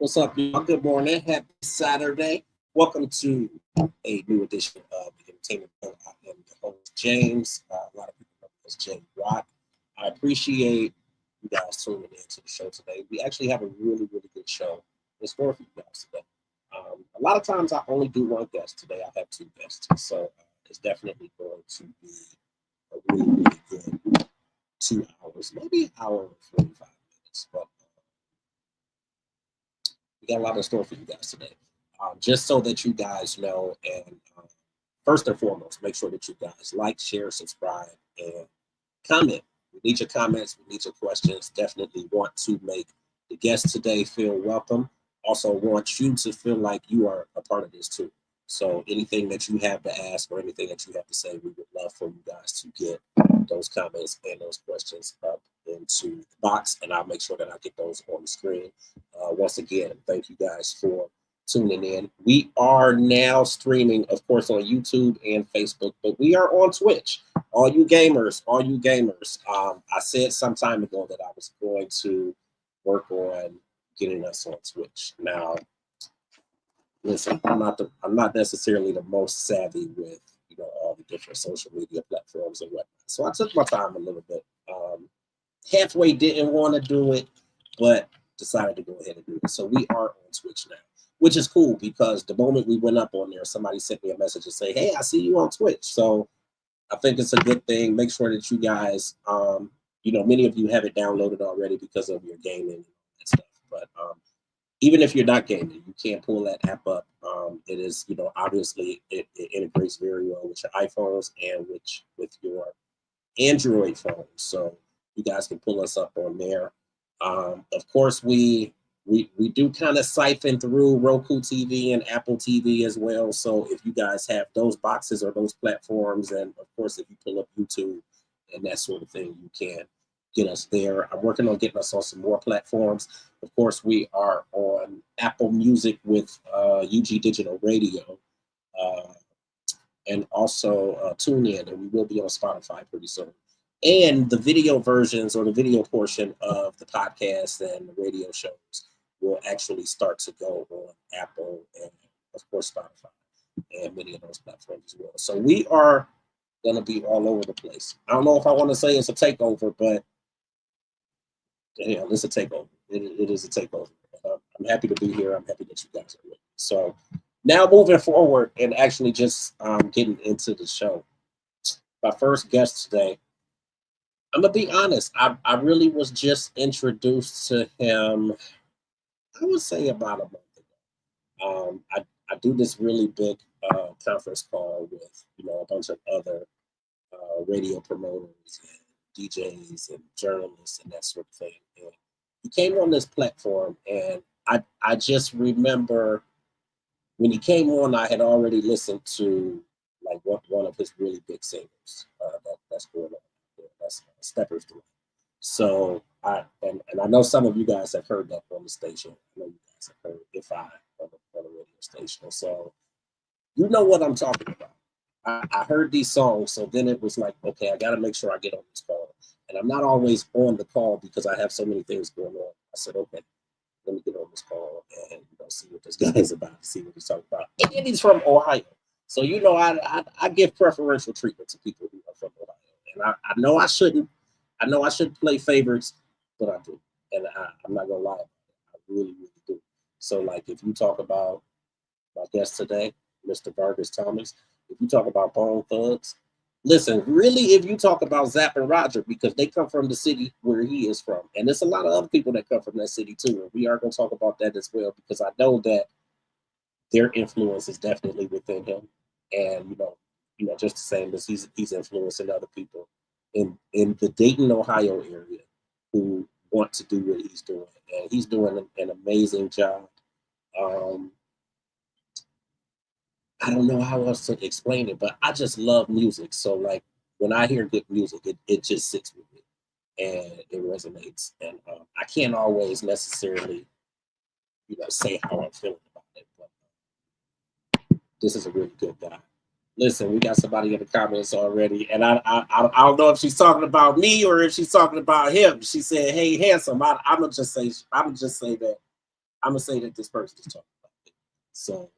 What's up, y'all? Good morning. Happy Saturday. Welcome to a new edition of the Entertainment Bill. I am your host, James. A lot of people know me as Jay Rock. I appreciate you guys tuning in to the show today. We actually have a really good show in store for you guys today. A lot of times I only do one guest. Today I have two guests. So it's definitely going to be a really good 2 hours, maybe an hour and 45 minutes. But we got a lot in store for you guys today. Just so that you guys know, and first and foremost, make sure that you guys like, share, subscribe, and comment. We need your comments. We need your questions. Definitely want to make the guests today feel welcome. Also want you to feel like you are a part of this too. So anything that you have to ask or anything that you have to say, we would love for you guys to get those comments and those questions up into the box, and I'll make sure that I get those on the screen. Once again, thank you guys for tuning in. We are now streaming, of course, on YouTube and Facebook, but we are on Twitch. All you gamers. I said some time ago that I was going to work on getting us on Twitch. Now, listen, I'm not necessarily the most savvy with all the different social media platforms and whatnot. So I took my time a little bit. Halfway didn't want to do it, but decided to go ahead and do it. So we are on Twitch now, which is cool because the moment we went up on there, somebody sent me a message and say, "Hey, I see you on Twitch." So I think it's a good thing. Make sure that you guys, many of you have it downloaded already because of your gaming and that stuff. But even if you're not gaming, you can pull that app up. It is, obviously it integrates very well with your iPhones and with your Android phones. So you guys can pull us up on there. Of course, we do kind of siphon through Roku TV and Apple TV as well. So if you guys have those boxes or those platforms, and of course, if you pull up YouTube and that sort of thing, you can get us there. I'm working on getting us on some more platforms. Of course, we are on Apple Music with UG Digital Radio, and also TuneIn, and we will be on Spotify pretty soon. And the video versions or the video portion of the podcast and the radio shows will actually start to go on Apple and, of course, Spotify and many of those platforms as well. So we are going to be all over the place. I don't know if I want to say it's a takeover, but it's a takeover. It is a takeover. I'm happy to be here. I'm happy that you guys are with me. So now moving forward and actually just getting into the show. My first guest today, I'm going to be honest, I really was just introduced to him, I would say about a month ago. I do this really big conference call with, a bunch of other radio promoters and DJs and journalists and that sort of thing. And he came on this platform, and I just remember when he came on, I had already listened to like one of his really big singles that's going on. That's Steppers Delay. So I know some of you guys have heard that on the station. I know you guys have heard If I on the radio station. So you know what I'm talking about. I heard these songs, so then it was like, okay, I got to make sure I get on this call. And I'm not always on the call because I have so many things going on. I said, okay, let me get on this call and see what this guy is about, see what he's talking about. And he's from Ohio. So, I give preferential treatment to people who are from Ohio. And I know I shouldn't. I know I shouldn't play favorites, but I do. And I'm not going to lie about it. I really do. So, like, if you talk about my guest today, Mr. Varges Thomas, if you talk about Bone Thugs, listen, really, if you talk about Zapp and Roger, because they come from the city where he is from. And there's a lot of other people that come from that city, too. And we are going to talk about that as well, because I know that their influence is definitely within him. And, just the same as he's influencing other people in the Dayton, Ohio area who want to do what he's doing. And he's doing an amazing job. I don't know how else to explain it, but I just love music. So, like, when I hear good music, it just sits with me and it resonates. And I can't always necessarily, say how I'm feeling about it, but this is a really good guy. Listen, we got somebody in the comments already, and I don't know if she's talking about me or if she's talking about him. She said, "Hey, handsome." I'm gonna just say that I'm gonna say that this person is talking about it. So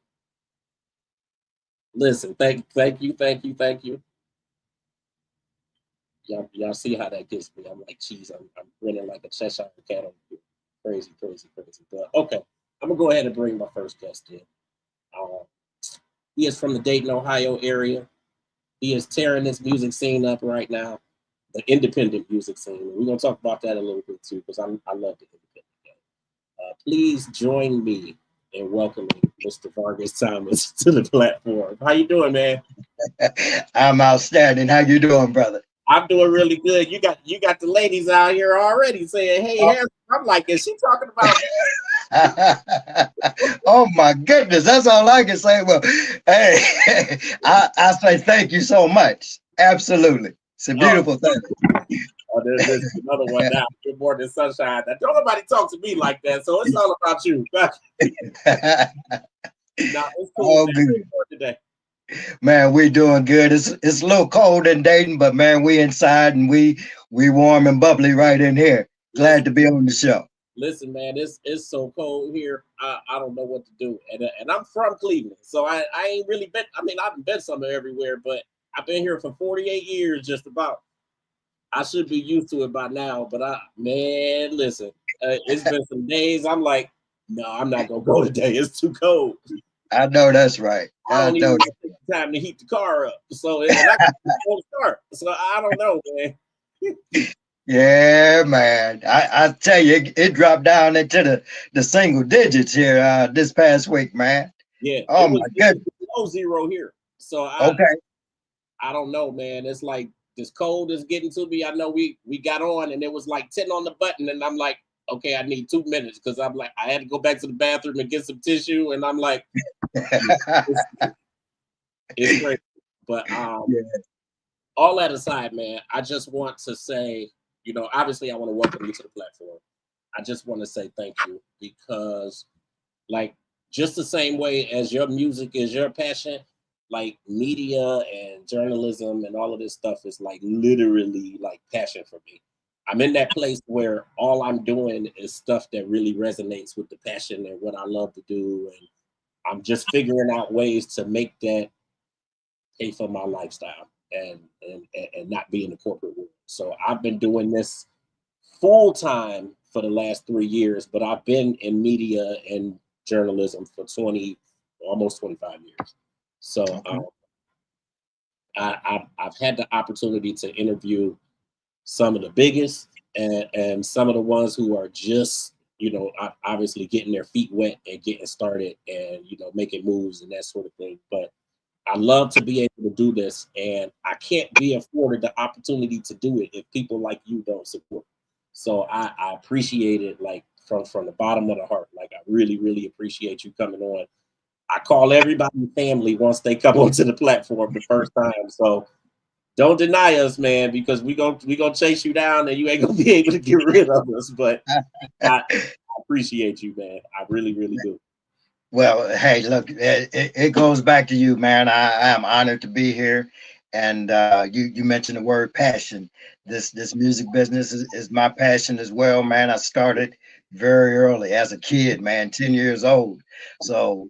listen, thank you. Y'all see how that gets me. I'm like, geez, I'm grinning like a Cheshire cat over here. Crazy. But okay, I'm gonna go ahead and bring my first guest in. Uh, he is from the Dayton, Ohio area. He is tearing this music scene up right now, the independent music scene. We're gonna talk about that a little bit too, because I love the independent game. Please join me in welcoming Mr. Varges Thomas to the platform. How you doing, man? I'm outstanding. How you doing, brother? I'm doing really good. You got the ladies out here already saying, "Hey, Harrison." I'm like, is she talking about? Oh my goodness, that's all I can say. Well, hey, I say thank you so much. Absolutely, it's a Oh, beautiful thing. there's another one now. Good morning, sunshine. Now, don't nobody talk to me like that, so it's all about you. Now it's cool. Oh, good. Today. Man, we doing good. It's a little cold in Dayton, but man, we inside and we warm and bubbly right in here. Glad to be on the show. Listen, man, it's so cold here. I don't know what to do, and I'm from Cleveland, so I ain't really been. I mean, I've been somewhere everywhere, but I've been here for 48 years, just about. I should be used to it by now, but man, listen, it's been some days. I'm like, no, I'm not gonna go today. It's too cold. I know that's right. I I don't even know. take the time to heat the car up. So and I can start. So I don't know, man. Yeah, man. I tell you, it dropped down into the single digits here this past week, man. Yeah, Oh my it was goodness. below zero here. So Okay. I don't know, man. It's like this cold is getting to me. I know we got on and it was like 10 on the button, and I'm like, okay, I need 2 minutes because I'm like, I had to go back to the bathroom and get some tissue, and I'm like, it's crazy. But Yeah. all that aside, man, I just want to say, obviously I want to welcome you to the platform. I just want to say thank you because, like, just the same way as your music is your passion, like media and journalism and all of this stuff is like literally like passion for me. I'm in that place where all I'm doing is stuff that really resonates with the passion and what I love to do. And I'm just figuring out ways to make that pay for my lifestyle and not be in the corporate world. So I've been doing this full time for the last 3 years, but I've been in media and journalism for almost 25 years. So I've had the opportunity to interview some of the biggest and some of the ones who are just, obviously getting their feet wet and getting started and, making moves and that sort of thing. But I love to be able to do this, and I can't be afforded the opportunity to do it if people like you don't support. So I appreciate it, like from the bottom of the heart. Like I really, really appreciate you coming on. I call everybody family once they come onto the platform the first time. So don't deny us, man, because we gonna chase you down, and you ain't gonna be able to get rid of us. But I appreciate you, man. I really, really do. Well, hey, look, it goes back to you, man. I am honored to be here, and you mentioned the word passion. This music business is my passion as well, man. I started very early as a kid, man, 10 years old. So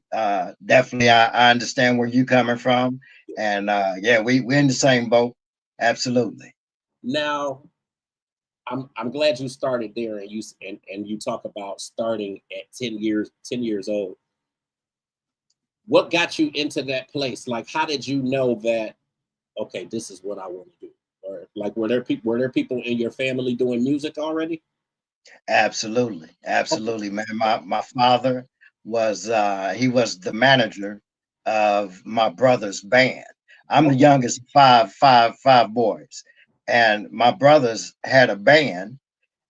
definitely, I understand where you coming from, and yeah, we're in the same boat. Absolutely. Now, I'm glad you started there, and you talk about starting at 10 years old. What got you into that place? Like, how did you know that? Okay, this is what I want to do. Or like, were there people in your family doing music already? Absolutely, Okay. absolutely, man. My father was he was the manager of my brother's band. I'm the Okay. youngest of five boys, and my brothers had a band,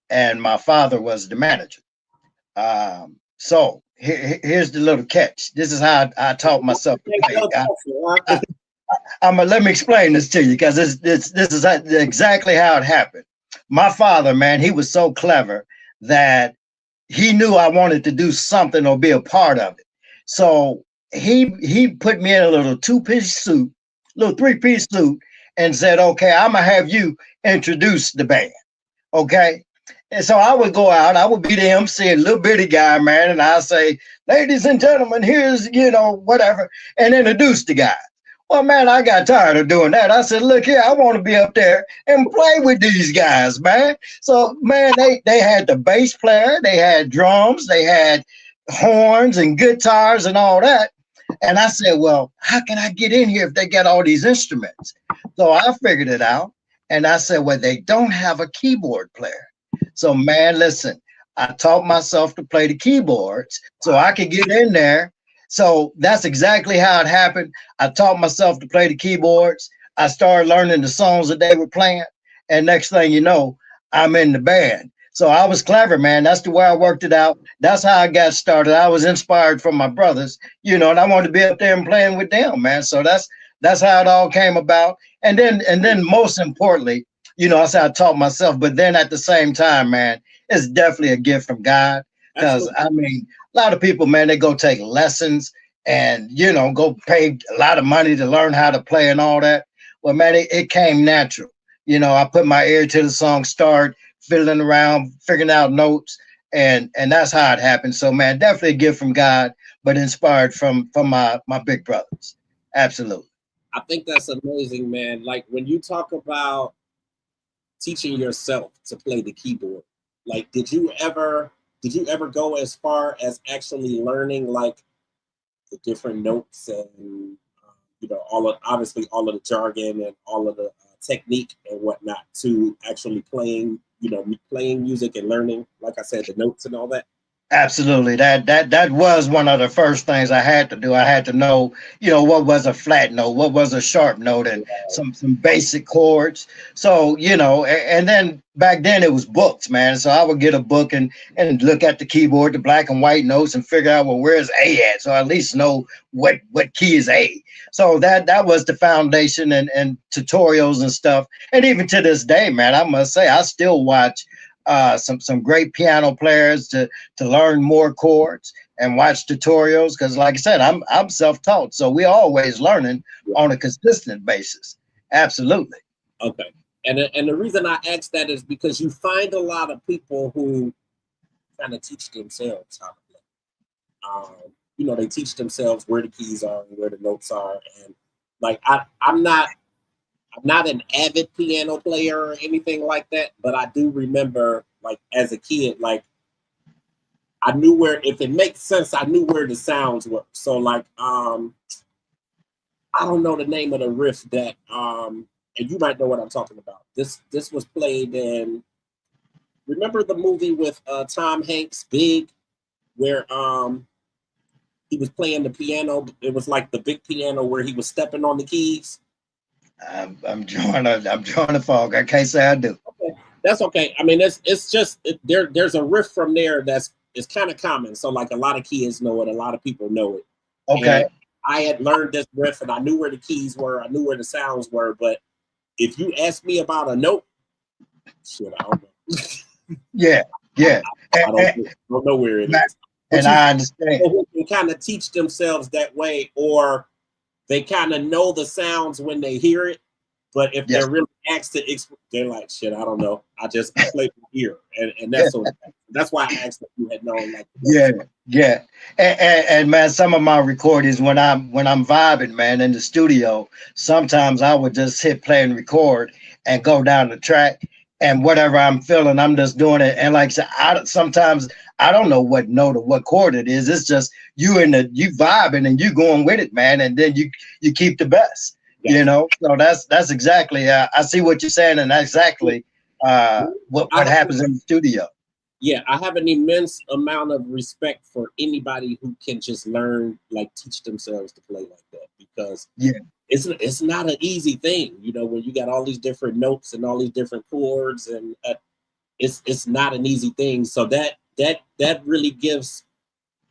and my father was the manager. So here's the little catch. This is how I taught myself to play. I, let me explain this to you because this is exactly how it happened. My father, man, he was so clever that he knew I wanted to do something or be a part of it. So he put me in a little two-piece suit, little three-piece suit, and said, "Okay, I'm gonna have you introduce the band." Okay, And so I would go out, I would be the MC, a little bitty guy, man, and I say, ladies and gentlemen, here's, whatever, and introduce the guy. Well, man, I got tired of doing that. I said, look here, I want to be up there and play with these guys, man. So, man, they had the bass player, they had drums, they had horns and guitars and all that. And I said, well, how can I get in here if they got all these instruments? So I figured it out. And I said, well, they don't have a keyboard player. So, man, listen, I taught myself to play the keyboards so I could get in there. So that's exactly how it happened. I taught myself to play the keyboards. I started learning the songs that they were playing. And next thing you know, I'm in the band. So I was clever, man. That's the way I worked it out. That's how I got started. I was inspired from my brothers, and I wanted to be up there and playing with them, man. So that's how it all came about. And then most importantly, I said I taught myself, but then at the same time, man, it's definitely a gift from God. Because I mean, a lot of people, man, they go take lessons and go pay a lot of money to learn how to play and all that. Well, man, it came natural. I put my ear to the song, start fiddling around, figuring out notes, and that's how it happened. So, man, definitely a gift from God, but inspired from my big brothers. Absolutely. I think that's amazing, man. Like when you talk about teaching yourself to play the keyboard, like did you ever go as far as actually learning like the different notes and obviously all of the jargon and all of the technique and whatnot to actually playing music and learning, like I said, the notes and all that? Absolutely. That was one of the first things I had to do. I had to know, what was a flat note, what was a sharp note, and some basic chords. So, and then back then it was books, man. So I would get a book and look at the keyboard, the black and white notes, and figure out, well, where's A at? So I at least know what key is A. So that was the foundation and tutorials and stuff. And even to this day, man, I must say I still watch some great piano players to learn more chords and watch tutorials, because like I said, I'm self-taught, so we're always learning on a consistent basis. Absolutely. Okay. And the reason I ask that is because you find a lot of people who kind of teach themselves how to play. They teach themselves where the keys are and where the notes are, and like I'm not an avid piano player or anything like that, but I do remember, like, as a kid, like, I knew where, if it makes sense, I knew where the sounds were. So, like, I don't know the name of the riff that, and you might know what I'm talking about. This was played in, remember the movie with Tom Hanks, Big, where he was playing the piano. It was like the big piano where he was stepping on the keys. I'm drawing a fog. I can't say I do. Okay. That's okay. I mean, it's just there's a riff from there it's kind of common. So like a lot of kids know it, a lot of people know it. Okay. And I had learned this riff and I knew where the keys were, I knew where the sounds were, but if you ask me about a note, shit, I don't know. Yeah. I don't know where it is. And I understand. People can kind of teach themselves that way, or they kind of know the sounds when they hear it, but if they're really asked to, they're like, shit, I don't know. I play from ear, and that's that's why I asked if you had known. Like, yeah. And man, some of my recordings when I'm vibing, man, in the studio, sometimes I would just hit play and record and go down the track, and whatever I'm feeling, I'm just doing it. And like I said, sometimes I don't know what note or what chord it is. It's just you vibing and you going with it, man. And then you keep the best, So that's exactly. I see what you're saying, and that's exactly what happens in the studio. Yeah, I have an immense amount of respect for anybody who can just learn, like teach themselves to play like that, because it's not an easy thing, when you got all these different notes and all these different chords, and it's not an easy thing. So that really gives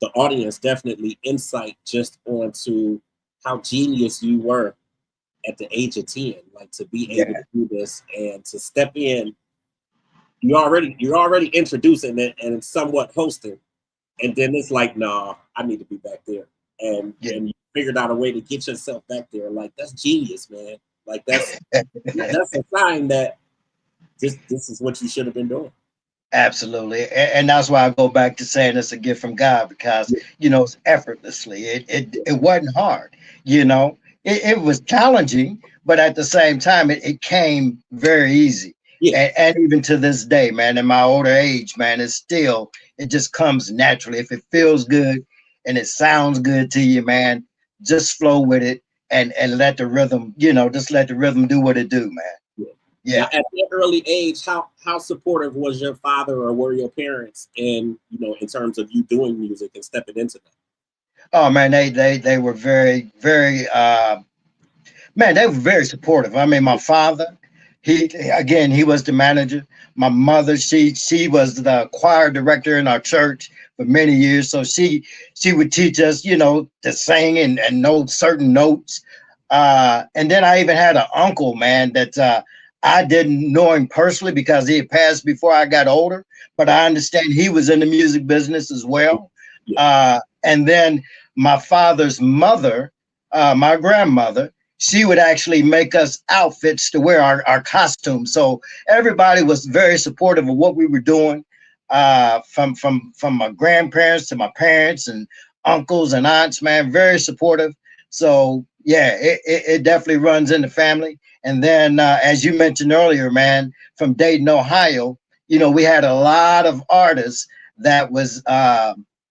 the audience definitely insight just onto how genius you were at the age of 10, like to be able to do this and to step in. You're already introducing it and somewhat hosting, and then it's like, nah, I need to be back there, and you figured out a way to get yourself back there. Like, that's genius, man. Like that's a sign that this is what you should have been doing. Absolutely. And that's why I go back to saying it's a gift from God because, it's effortlessly. It wasn't hard, you know. It was challenging, but at the same time, it came very easy. Yeah. And even to this day, man, in my older age, man, it just comes naturally. If it feels good and it sounds good to you, man, just flow with it and let the rhythm, just let the rhythm do what it do, man. Yeah. Now, Yeah. at that early age, how supportive was your father or were your parents in terms of you doing music and stepping into that? Oh man, they were very, very man, they were very supportive. I mean, my father, he was the manager. My mother, she was the choir director in our church for many years. So she would teach us, to sing and know certain notes. And then I even had an uncle, man, that I didn't know him personally because he had passed before I got older, but I understand he was in the music business as well. And then my father's mother, my grandmother, she would actually make us outfits to wear our costumes. So everybody was very supportive of what we were doing, from my grandparents to my parents and uncles and aunts, man, very supportive. So yeah, it definitely runs in the family. And then, as you mentioned earlier, man, from Dayton, Ohio, we had a lot of artists that was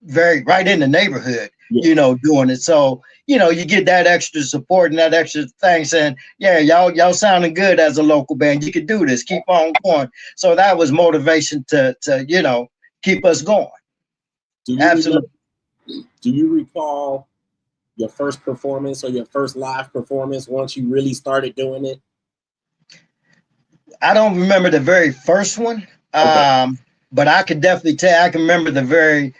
very right in the neighborhood, doing it. So you get that extra support and that extra thing saying, yeah, y'all sounding good as a local band. You can do this. Keep on going. So that was motivation to keep us going. Do you remember, Absolutely. do you recall your first performance or your first live performance once you really started doing it? I don't remember the very first one, Okay. but I can definitely tell. I can remember the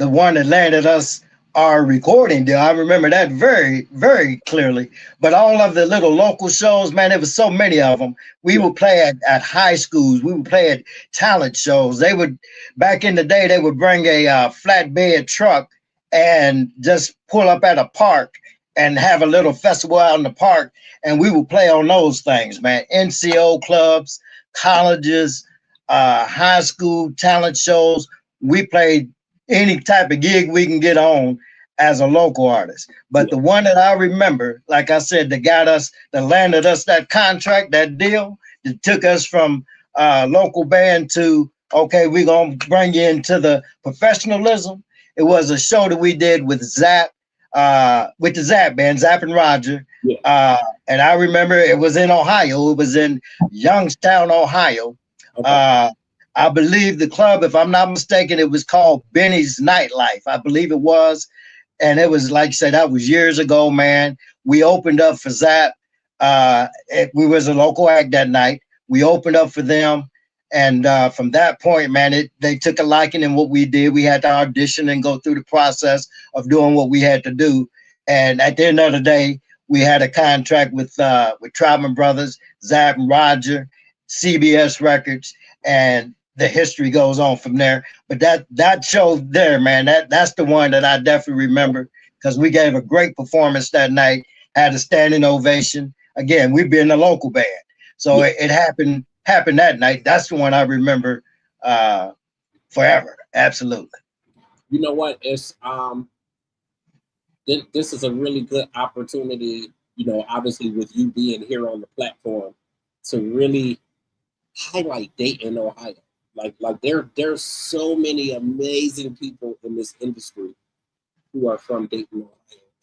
one that landed us our recording deal. I remember that very, very clearly. But all of the little local shows, man, there was so many of them. We would play at high schools. We would play at talent shows. They would, back in the day, they would bring a flatbed truck and just pull up at a park and have a little festival out in the park. And we would play on those things, man. NCO clubs, colleges, high school talent shows. We played any type of gig we can get on as a local artist. But the one that I remember, like I said, that landed us that contract, that deal, that took us from local band to, okay, we're going to bring you into the professionalism. It was a show that we did with Zap, with the Zap band, Zap and Roger. And I remember it was in Ohio. It was in Youngstown, Ohio. Okay. I believe the club, if I'm not mistaken, it was called Benny's Nightlife. I believe it was. And it was, like I said, that was years ago, man. We opened up for Zap. We was a local act that night. We opened up for them. And from that point, man, they took a liking in what we did. We had to audition and go through the process of doing what we had to do. And at the end of the day, we had a contract with Troutman Brothers, Zap and Roger, CBS Records, and the history goes on from there. But that show there, man, that's the one that I definitely remember because we gave a great performance that night, had a standing ovation. Again, we've been a local band. So it happened that night. That's the one I remember forever. Absolutely. You know what? It's this is a really good opportunity, obviously with you being here on the platform to really highlight Dayton, Ohio. Like there's so many amazing people in this industry who are from Dayton, Ohio,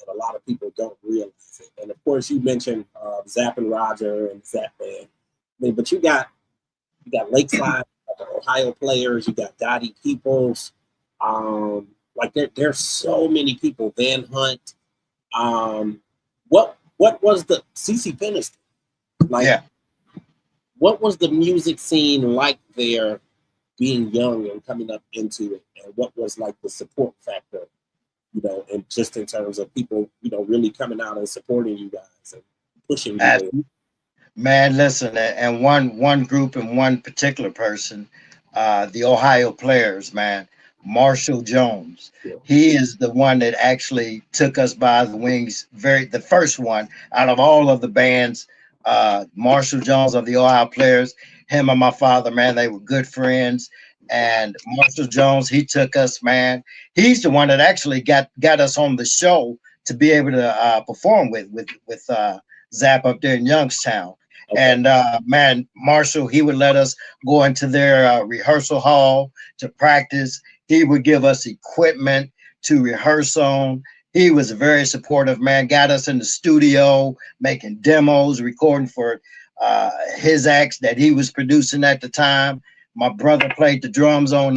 and a lot of people don't realize it. And of course, you mentioned Zap and Roger and Zap Band. I mean, but you got Lakeside, the Ohio Players, you got Dottie Peoples. Like there's so many people. Van Hunt. What was the CC Peniston? Like, what was the music scene like there, being young and coming up into it, and what was like the support factor, and just in terms of people, really coming out and supporting you guys and pushing you. Man, listen, and one group and one particular person, the Ohio Players, man, Marshall Jones. He is the one that actually took us by the wings. The first one out of all of the bands, Marshall Jones of the Ohio Players. him and my father, man, they were good friends. And Marshall Jones, he took us, man. He's the one that actually got us on the show to be able to perform with Zap up there in Youngstown. Okay. And man, Marshall, he would let us go into their rehearsal hall to practice. He would give us equipment to rehearse on. He was a very supportive man, got us in the studio, making demos, recording for his acts that he was producing at the time. My brother played the drums on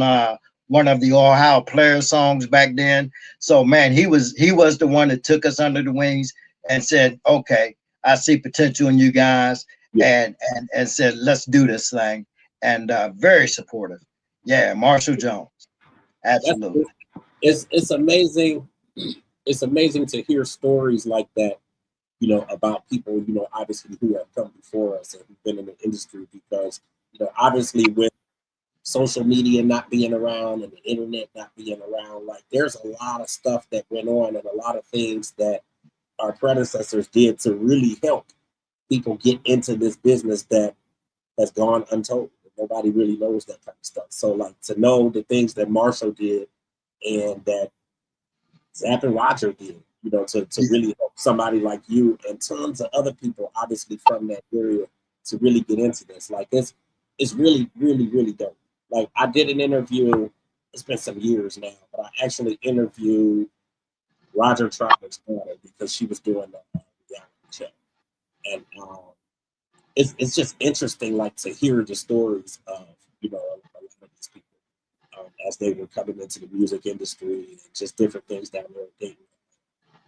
one of the Ohio Players songs back then. So man, he was the one that took us under the wings and said, "Okay, I see potential in you guys," Yeah. and said, "Let's do this thing." And very supportive. Yeah, Marshall Jones, That's, absolutely. it's amazing. It's amazing to hear stories like that, about people, obviously who have come before us and who've been in the industry because, obviously with social media not being around and the internet not being around, like there's a lot of stuff that went on and a lot of things that our predecessors did to really help people get into this business that has gone untold. Nobody really knows that kind of stuff. So like to know the things that Marshall did and that Zap and Roger did, to really help somebody like you and tons of other people, obviously from that area, to really get into this. Like it's really, really, really dope. Like I did an interview. It's been some years now, but I actually interviewed Roger Troutman's daughter because she was doing the reality show, and it's just interesting, like to hear the stories of a lot of these people as they were coming into the music industry and just different things down there in Dayton.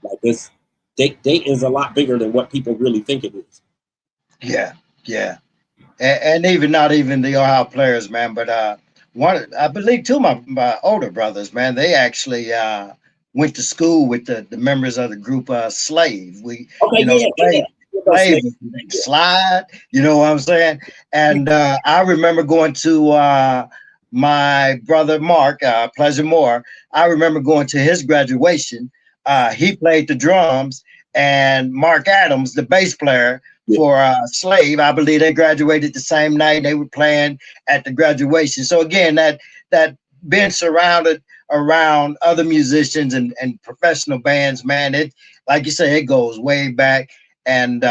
Like this, Dayton is a lot bigger than what people really think it is. Yeah, yeah. And even not even the Ohio Players, man, but one I believe two of my older brothers, man, they actually went to school with the members of the group Slave. We, Okay, you know, yeah, yeah. Slave slide, you know what I'm saying? And I remember going to my brother Mark, Pleasure Moore. I remember going to his graduation. He played the drums, and Mark Adams, the bass player, for Slave. I believe they graduated the same night. They were playing at the graduation. So again, that being surrounded around other musicians and professional bands, man, it like you say, it goes way back. And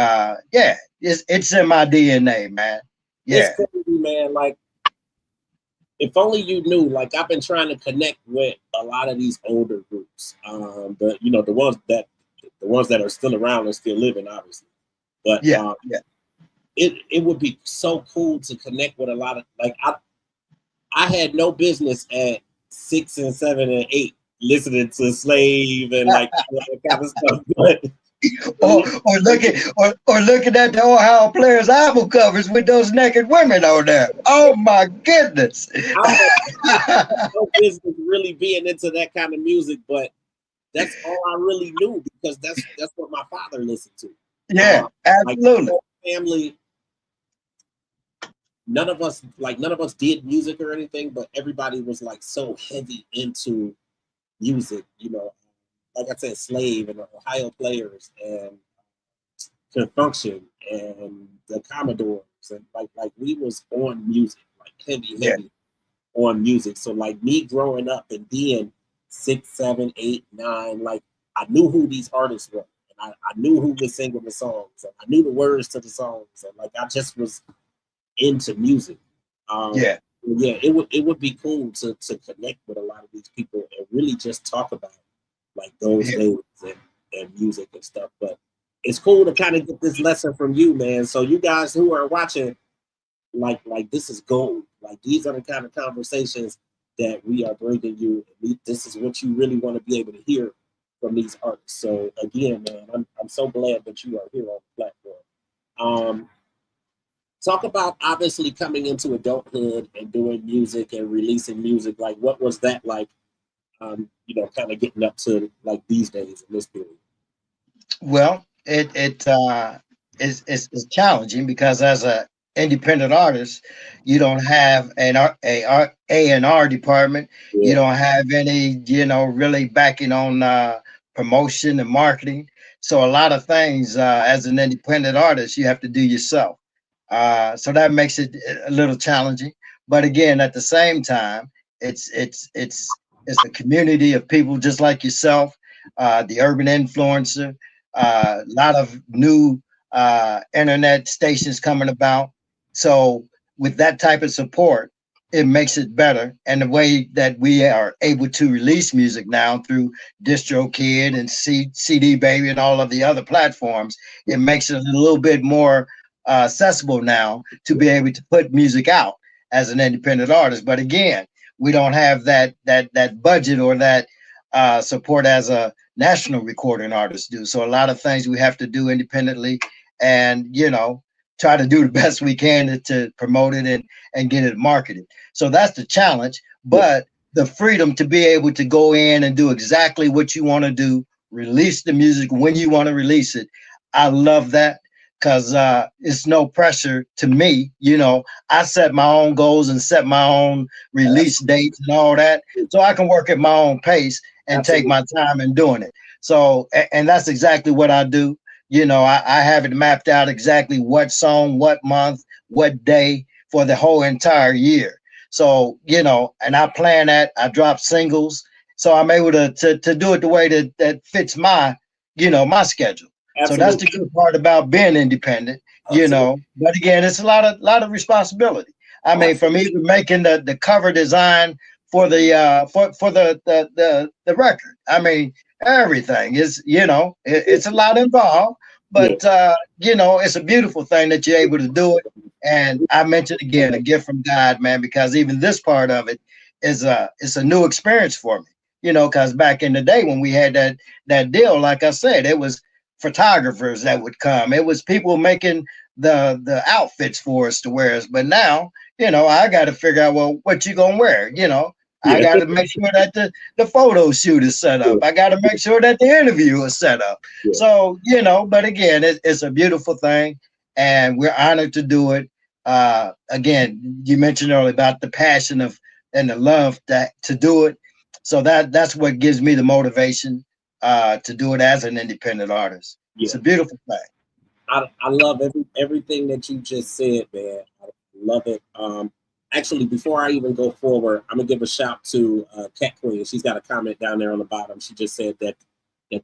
yeah, it's in my DNA, man. It's Yeah. crazy, man. Like if only you knew. Like I've been trying to connect with a lot of these older groups. The ones that are still around and still living, obviously. But Yeah, yeah. it would be so cool to connect with a lot of like I had no business at 6 and 7 and 8 listening to Slave and like all that kind of stuff. But or looking at the Ohio Players album covers with those naked women on there. Oh my goodness. I had no business really being into that kind of music, but that's all I really knew because that's what my father listened to. Yeah, Like absolutely. family, none of us did music or anything, but everybody was like so heavy into music, like I said, Slave and the Ohio Players and Confunction and the Commodores and like we was on music, like heavy, Yeah, heavy on music. So like me growing up and being 6, 7, 8, 9, like I knew who these artists were. And I knew who was singing the songs and I knew the words to the songs. And like I just was into music. yeah, Yeah, it would be cool to connect with a lot of these people and really just talk about like those yeah. days and music and stuff. But it's cool to kind of get this lesson from you, man. So you guys who are watching, like this is gold. Like these are the kind of conversations that we are bringing you. This is what you really want to be able to hear from these artists. So again, man, I'm so glad that you are here on the platform. Talk about obviously coming into adulthood and doing music and releasing music. Like, what was that like? Kind of getting up to like these days in this period. Well, it is challenging because as a independent artist, you don't have A&R department. You Yeah, don't have any, really backing on promotion and marketing. So a lot of things as an independent artist, you have to do yourself. So that makes it a little challenging. But again, at the same time, it's a community of people just like yourself, the urban influencer, a lot of new internet stations coming about. So with that type of support, it makes it better. And the way that we are able to release music now through DistroKid and CD Baby and all of the other platforms, it makes it a little bit more accessible now to be able to put music out as an independent artist. But again, we don't have that budget or that support as a national recording artist do. So a lot of things we have to do independently, and try to do the best we can to promote it and get it marketed. So that's the challenge. Yeah, But the freedom to be able to go in and do exactly what you want to do, release the music when you want to release it. I love that because it's no pressure to me. I set my own goals and set my own release dates and all that, so I can work at my own pace and take absolutely. my time in doing it. So, and that's exactly what I do. I have it mapped out exactly what song, what month, what day for the whole entire year. So, and I plan that. I drop singles, so I'm able to do it the way that fits my schedule. So that's Absolutely. the good part about being independent. Absolutely. But again, it's a lot of responsibility. I Oh, mean, from absolutely. even making the cover design for the record. I mean, everything is it's a lot involved, Yeah. but it's a beautiful thing that you're able to do it. And I mentioned again a gift from God, man, because even this part of it is it's a new experience for me. Because back in the day when we had that deal, like I said, it was photographers that would come. It was people making the outfits for us to wear us. But now, I got to figure out, well, what you gonna wear? I Yeah. got to make sure that the photo shoot is set Yeah. up. I got to make sure that the interview is set up. Yeah. So, but again, it's a beautiful thing, and we're honored to do it. Again, you mentioned earlier about the passion of and the love to do it. So that's what gives me the motivation to do it as an independent artist. It's Yeah. a beautiful thing. I love everything that you just said, man. I love it. Actually, before I even go forward, I'm gonna give a shout to Cat Queen. She's got a comment down there on the bottom. She just said that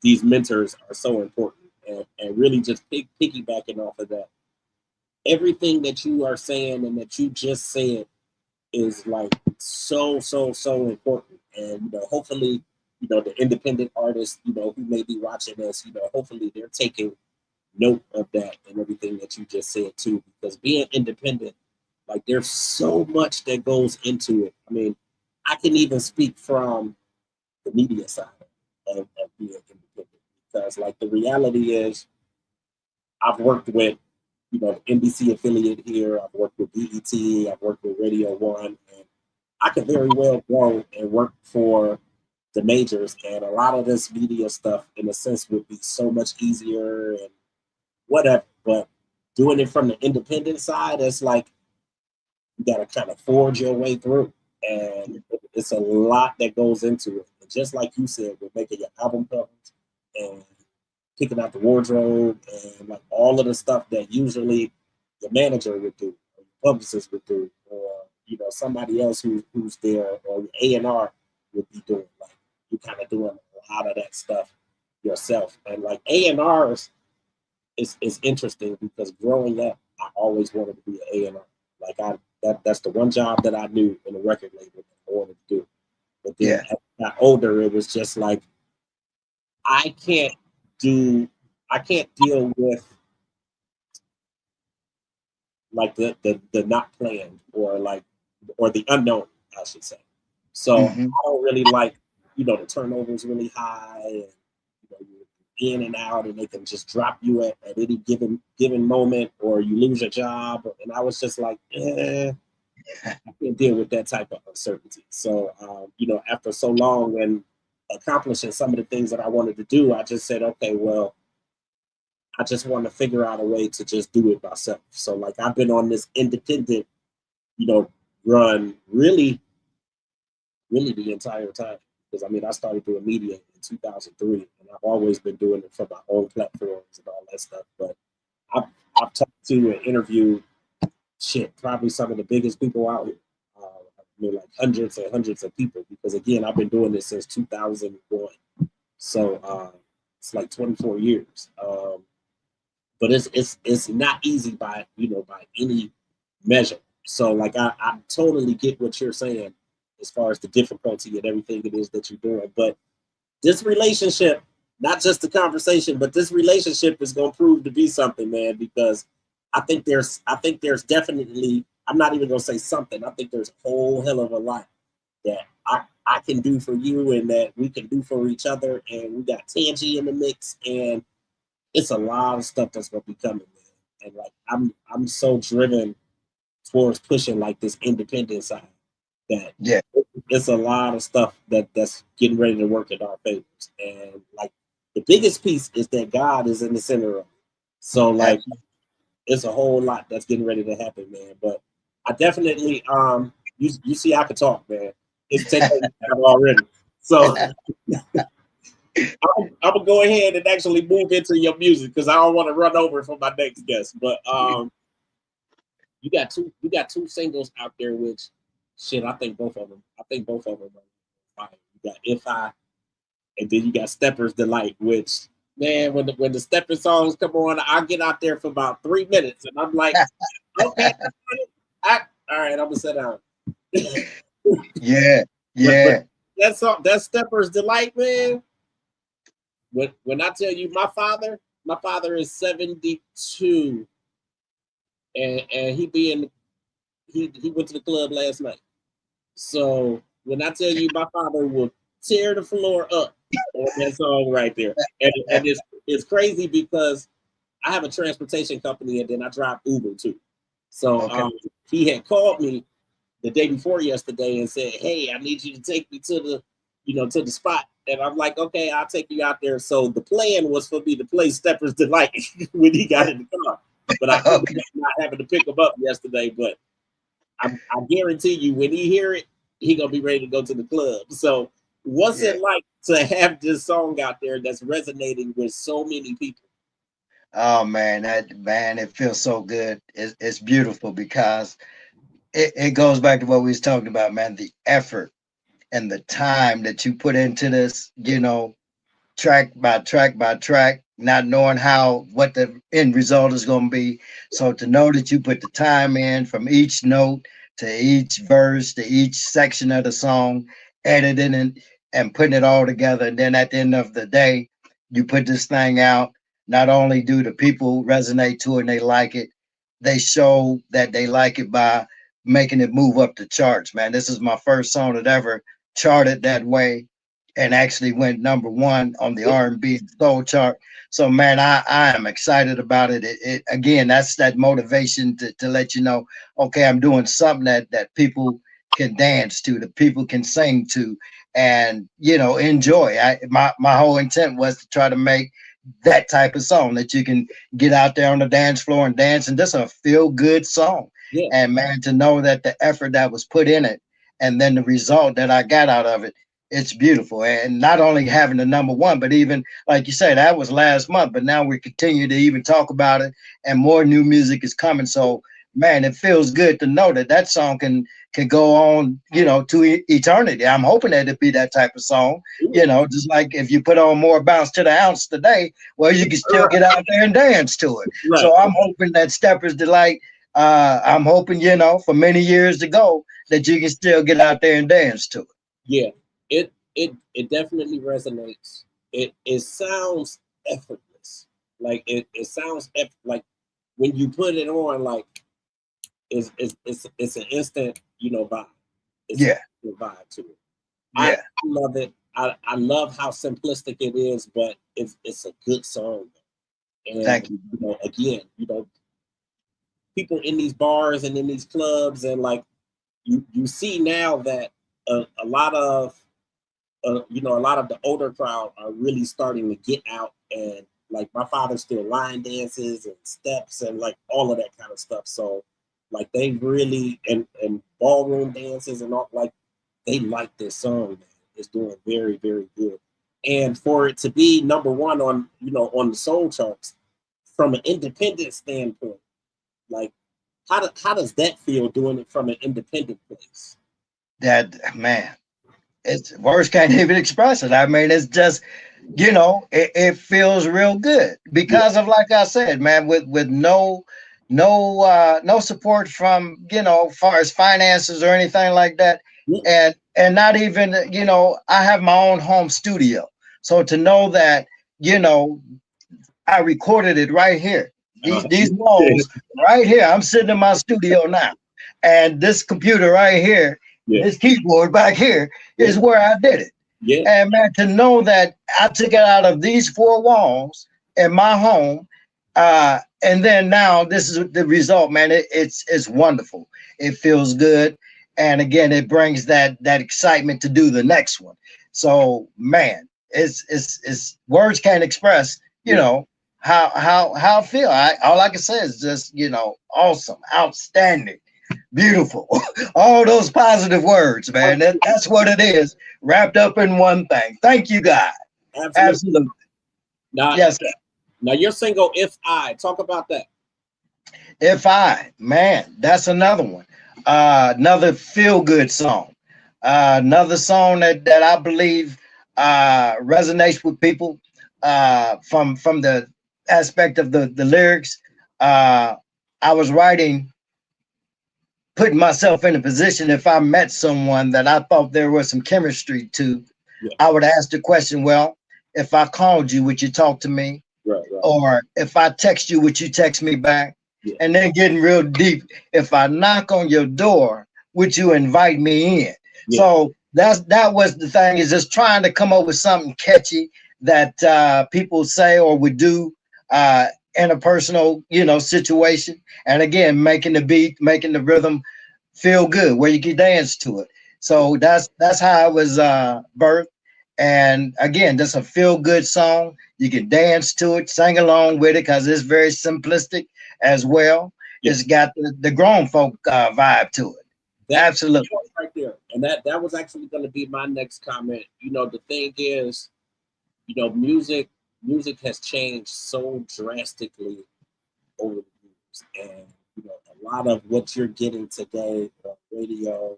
these mentors are so important, and really just piggybacking off of that. Everything that you are saying and that you just said is like so important. And hopefully, the independent artists, who may be watching this, hopefully they're taking note of that and everything that you just said too, because being independent, like there's so much that goes into it. I mean, I can even speak from the media side of being independent, because like the reality is I've worked with, NBC affiliate here, I've worked with BET, I've worked with Radio One, and I could very well go and work for the majors, and a lot of this media stuff in a sense would be so much easier and whatever. But doing it from the independent side, it's like you got to kind of forge your way through, and it's a lot that goes into it. And just like you said, with making your album covers and picking out the wardrobe and like all of the stuff that usually your manager would do, or your publicist would do, or somebody else who's there, or A&R would be doing. Like you kind of doing a lot of that stuff yourself, and like A&Rs is interesting because growing up, I always wanted to be an A&R. Like that's the one job that I knew in a record label that I wanted to do. But then Yeah. as I got older, it was just like I can't do, I can't deal with like the not planned or the unknown, I should say. So Hmm. I don't really like, the turnover is really high, and you're in and out, and they can just drop you at any given moment, or you lose your job. And I was just like, I can't deal with that type of uncertainty. So after so long and accomplishing some of the things that I wanted to do, I just said, okay, well, I just want to figure out a way to just do it myself. So like I've been on this independent, you know, run really the entire time. Because I mean, I started doing media in 2003, and I've always been doing it for my own platforms and all that stuff. But I've, I've talked to and interviewed shit, probably some of the biggest people out here. I mean, like hundreds and hundreds of people. Because again, I've been doing this since 2001, so it's like 24 years. But it's not easy by by any measure. So like I totally get what you're saying as far as the difficulty and everything it is that you're doing. But this relationship, not just the conversation, but this relationship is gonna prove to be something, man, because I think there's definitely, I'm not even gonna say something. I think there's a whole hell of a lot that I can do for you and that we can do for each other. And we got Tangy in the mix, and it's a lot of stuff that's gonna be coming, man. And like I'm so driven towards pushing like this independent side that Yeah, it's a lot of stuff that's getting ready to work in our favors. And like the biggest piece is that God is in the center of it. So like absolutely. it's a whole lot that's getting ready to happen, man. But I definitely you see I could talk, man. It's 10:35 already. So I'm gonna go ahead and actually move into your music because I don't want to run over for my next guest. But you got two singles out there, which shit, I think both of them are fire. You got If I, and then you got Stepper's Delight, which man, when the Stepper songs come on, I get out there for about 3 minutes and I'm like, okay, all right, I'm gonna sit down. Yeah, but yeah. that Stepper's Delight, man. When I tell you my father is 72, and he went to the club last night. So when I tell you my father will tear the floor up on that song right there, and it's crazy because I have a transportation company and then I drive Uber too. So Okay. he had called me the day before yesterday and said, "Hey, I need you to take me to the spot." And I'm like, "Okay, I'll take you out there." So the plan was for me to play Stepper's Delight when he got in the car, but I ended Okay. up not having to pick him up yesterday. But I guarantee you, when he hear it, he gonna be ready to go to the club. So, what's Yeah. it like to have this song out there that's resonating with so many people? Oh man, that man, it feels so good. It's beautiful because it goes back to what we was talking about, man. The effort and the time that you put into this, track by track by track, not knowing how what the end result is going to be. So to know that you put the time in from each note to each verse to each section of the song, editing and putting it all together, and then at the end of the day, you put this thing out. Not only do the people resonate to it and they like it, they show that they like it by making it move up the charts. Man, this is my first song that ever charted that way and actually went number one on the R&B soul chart. So man, I am excited about it. It again, that's that motivation to let you know, okay, I'm doing something that people can dance to, that people can sing to, and enjoy. My whole intent was to try to make that type of song that you can get out there on the dance floor and dance, and this is a feel good song. Yeah, And man, to know that the effort that was put in it, and then the result that I got out of it, it's beautiful. And not only having the number one, but even like you said, that was last month, but now we continue to even talk about it, and more new music is coming. So man, it feels good to know that that song can go on, to eternity. I'm hoping that it be that type of song, just like if you put on More Bounce to the Ounce today, well, you can still get out there and dance to it. right. So I'm hoping that Stepper's Delight, I'm hoping, for many years to go, that you can still get out there and dance to it. Yeah, it definitely resonates. It sounds effortless. Like it sounds like when you put it on, like it's an instant, vibe. It's an Yeah, instant vibe to it. I yeah. love it. I love how simplistic it is, but it's a good song. And Thank you. again, people in these bars and in these clubs, and like you see now that a lot of the older crowd are really starting to get out, and like my father still line dances and steps and like all of that kind of stuff. So like they really and ballroom dances and all, like they like this song, man. It's doing very, very good. And for it to be number one on the soul charts from an independent standpoint, like how does that feel doing it from an independent place? That man, it's words can't even express it. I mean, it's just, it feels real good Yeah. because of, like I said, man, with no support from, far as finances or anything like that. Yeah. And not even, I have my own home studio. So to know that, you know, I recorded it right here. These Yeah. walls right here. I'm sitting in my studio now. And this computer right here, Yeah. this keyboard back here Yeah. is where I did it. Yeah. And man, to know that I took it out of these four walls in my home, and then now this is the result, man. It's wonderful. It feels good, and again, it brings that excitement to do the next one. So, man, it's words can't express, Yeah. how I feel. All I can say is just, awesome, outstanding, beautiful, all those positive words, man. That's what it is, wrapped up in one thing. Thank you, God. Absolutely. Absolutely. Now, Yes. now your single "If I" talk about that. If I, man, that's another one. Another feel good song. Another song that I believe resonates with people from the aspect of the lyrics. Uh, I was writing, putting myself in a position, if I met someone that I thought there was some chemistry to, Yeah. I would ask the question, well, if I called you, would you talk to me? Right. Right. Or if I text you, would you text me back? Yeah. And then getting real deep, if I knock on your door, would you invite me in? Yeah. So that was the thing, is just trying to come up with something catchy that people say or would do uh, in a personal, situation. And again, making the beat, making the rhythm feel good where you can dance to it. So that's how it was birthed. And again, that's a feel good song. You can dance to it, sing along with it because it's very simplistic as well. Yeah. It's got the grown folk vibe to it. That Absolutely. right there, and that was actually going to be my next comment. The thing is, music has changed so drastically over the years, and a lot of what you're getting today on radio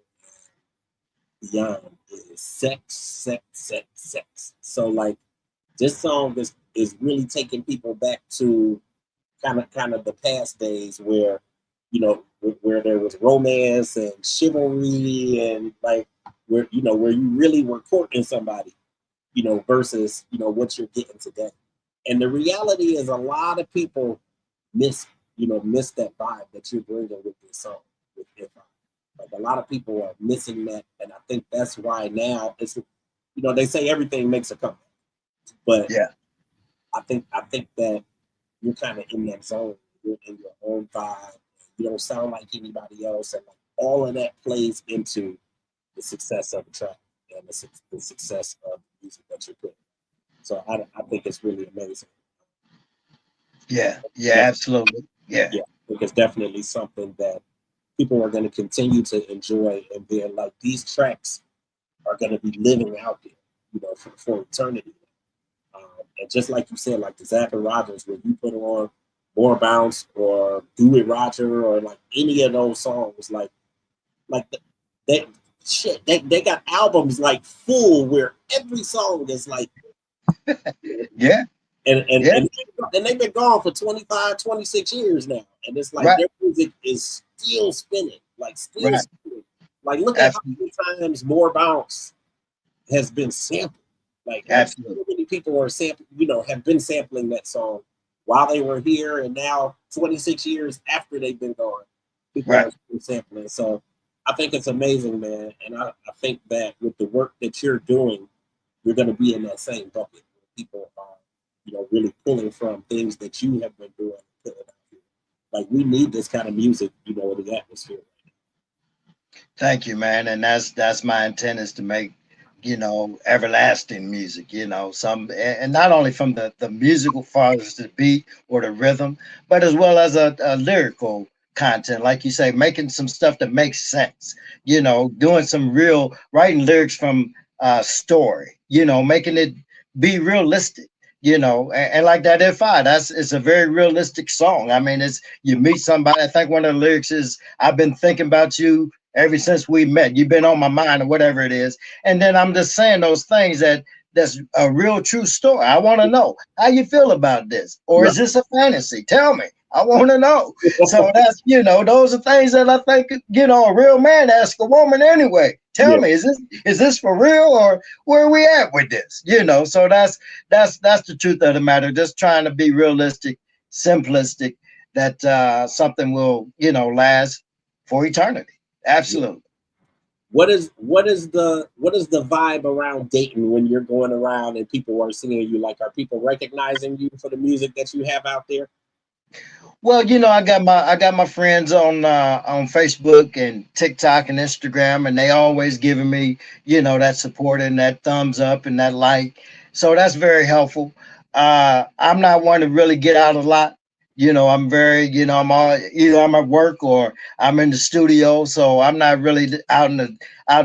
and beyond is sex, sex, sex, sex. So like this song is really taking people back to kind of the past days where where there was romance and chivalry and like where you really were courting somebody, versus what you're getting today. And the reality is a lot of people miss that vibe that you're bringing with this song, with hip hop. Like a lot of people are missing that, and I think that's why now they say everything makes a comeback, but Yeah. I think that you're kind of in that zone. You're in your own vibe. You don't sound like anybody else, and like all of that plays into the success of the track and the success of the music that you're putting. So I think it's really amazing. Yeah. Yeah. Def- Absolutely. Yeah. yeah, I think it's definitely something that people are going to continue to enjoy, and then like these tracks are going to be living out there, for eternity. And just like you said, like the Zapp and Rogers, where you put on More Bounce or Do It Roger or like any of those songs, like they they got albums like full where every song is like, Yeah. and Yeah. and, and they've been gone for 25, 26 years now, and it's like Right. their music is still spinning, like still Right. spinning. Like look at how Absolutely. many times More Bounce has been sampled. Like so Absolutely. many people are have been sampling that song while they were here, and now 26 years after they've been gone, people Right. are still sampling. So I think it's amazing, man, and I think that with the work that you're doing, you're going to be in that same bucket where people are, really pulling from things that you have been doing. Like we need this kind of music, in the atmosphere. Thank you, man. And that's my intent, is to make, everlasting music, some, and not only from the musical far as the beat or the rhythm, but as well as a lyrical content, like you say, making some stuff that makes sense, doing some real writing lyrics from story, making it be realistic, and like that If I, it's a very realistic song. I mean, it's you meet somebody. I think one of the lyrics is, "I've been thinking about you ever since we met. You've been on my mind," or whatever it is. And then I'm just saying those things that's a real true story. I want to know how you feel about this, or Right. is this a fantasy? Tell me. I want to know. So that's those are things that I think a real man asks a woman anyway. Tell Yeah. me, is this for real, or where are we at with this? So that's the truth of the matter. Just trying to be realistic, simplistic, that something will last for eternity. Yeah. Absolutely. What is the vibe around Dayton when you're going around and people are seeing you? Like, are people recognizing you for the music that you have out there? Well, I got my friends on Facebook and TikTok and Instagram, and they always giving me that support and that thumbs up and that like. So that's very helpful. I'm not one to really get out a lot. I'm very I'm all either I'm at work or I'm in the studio, so I'm not really out and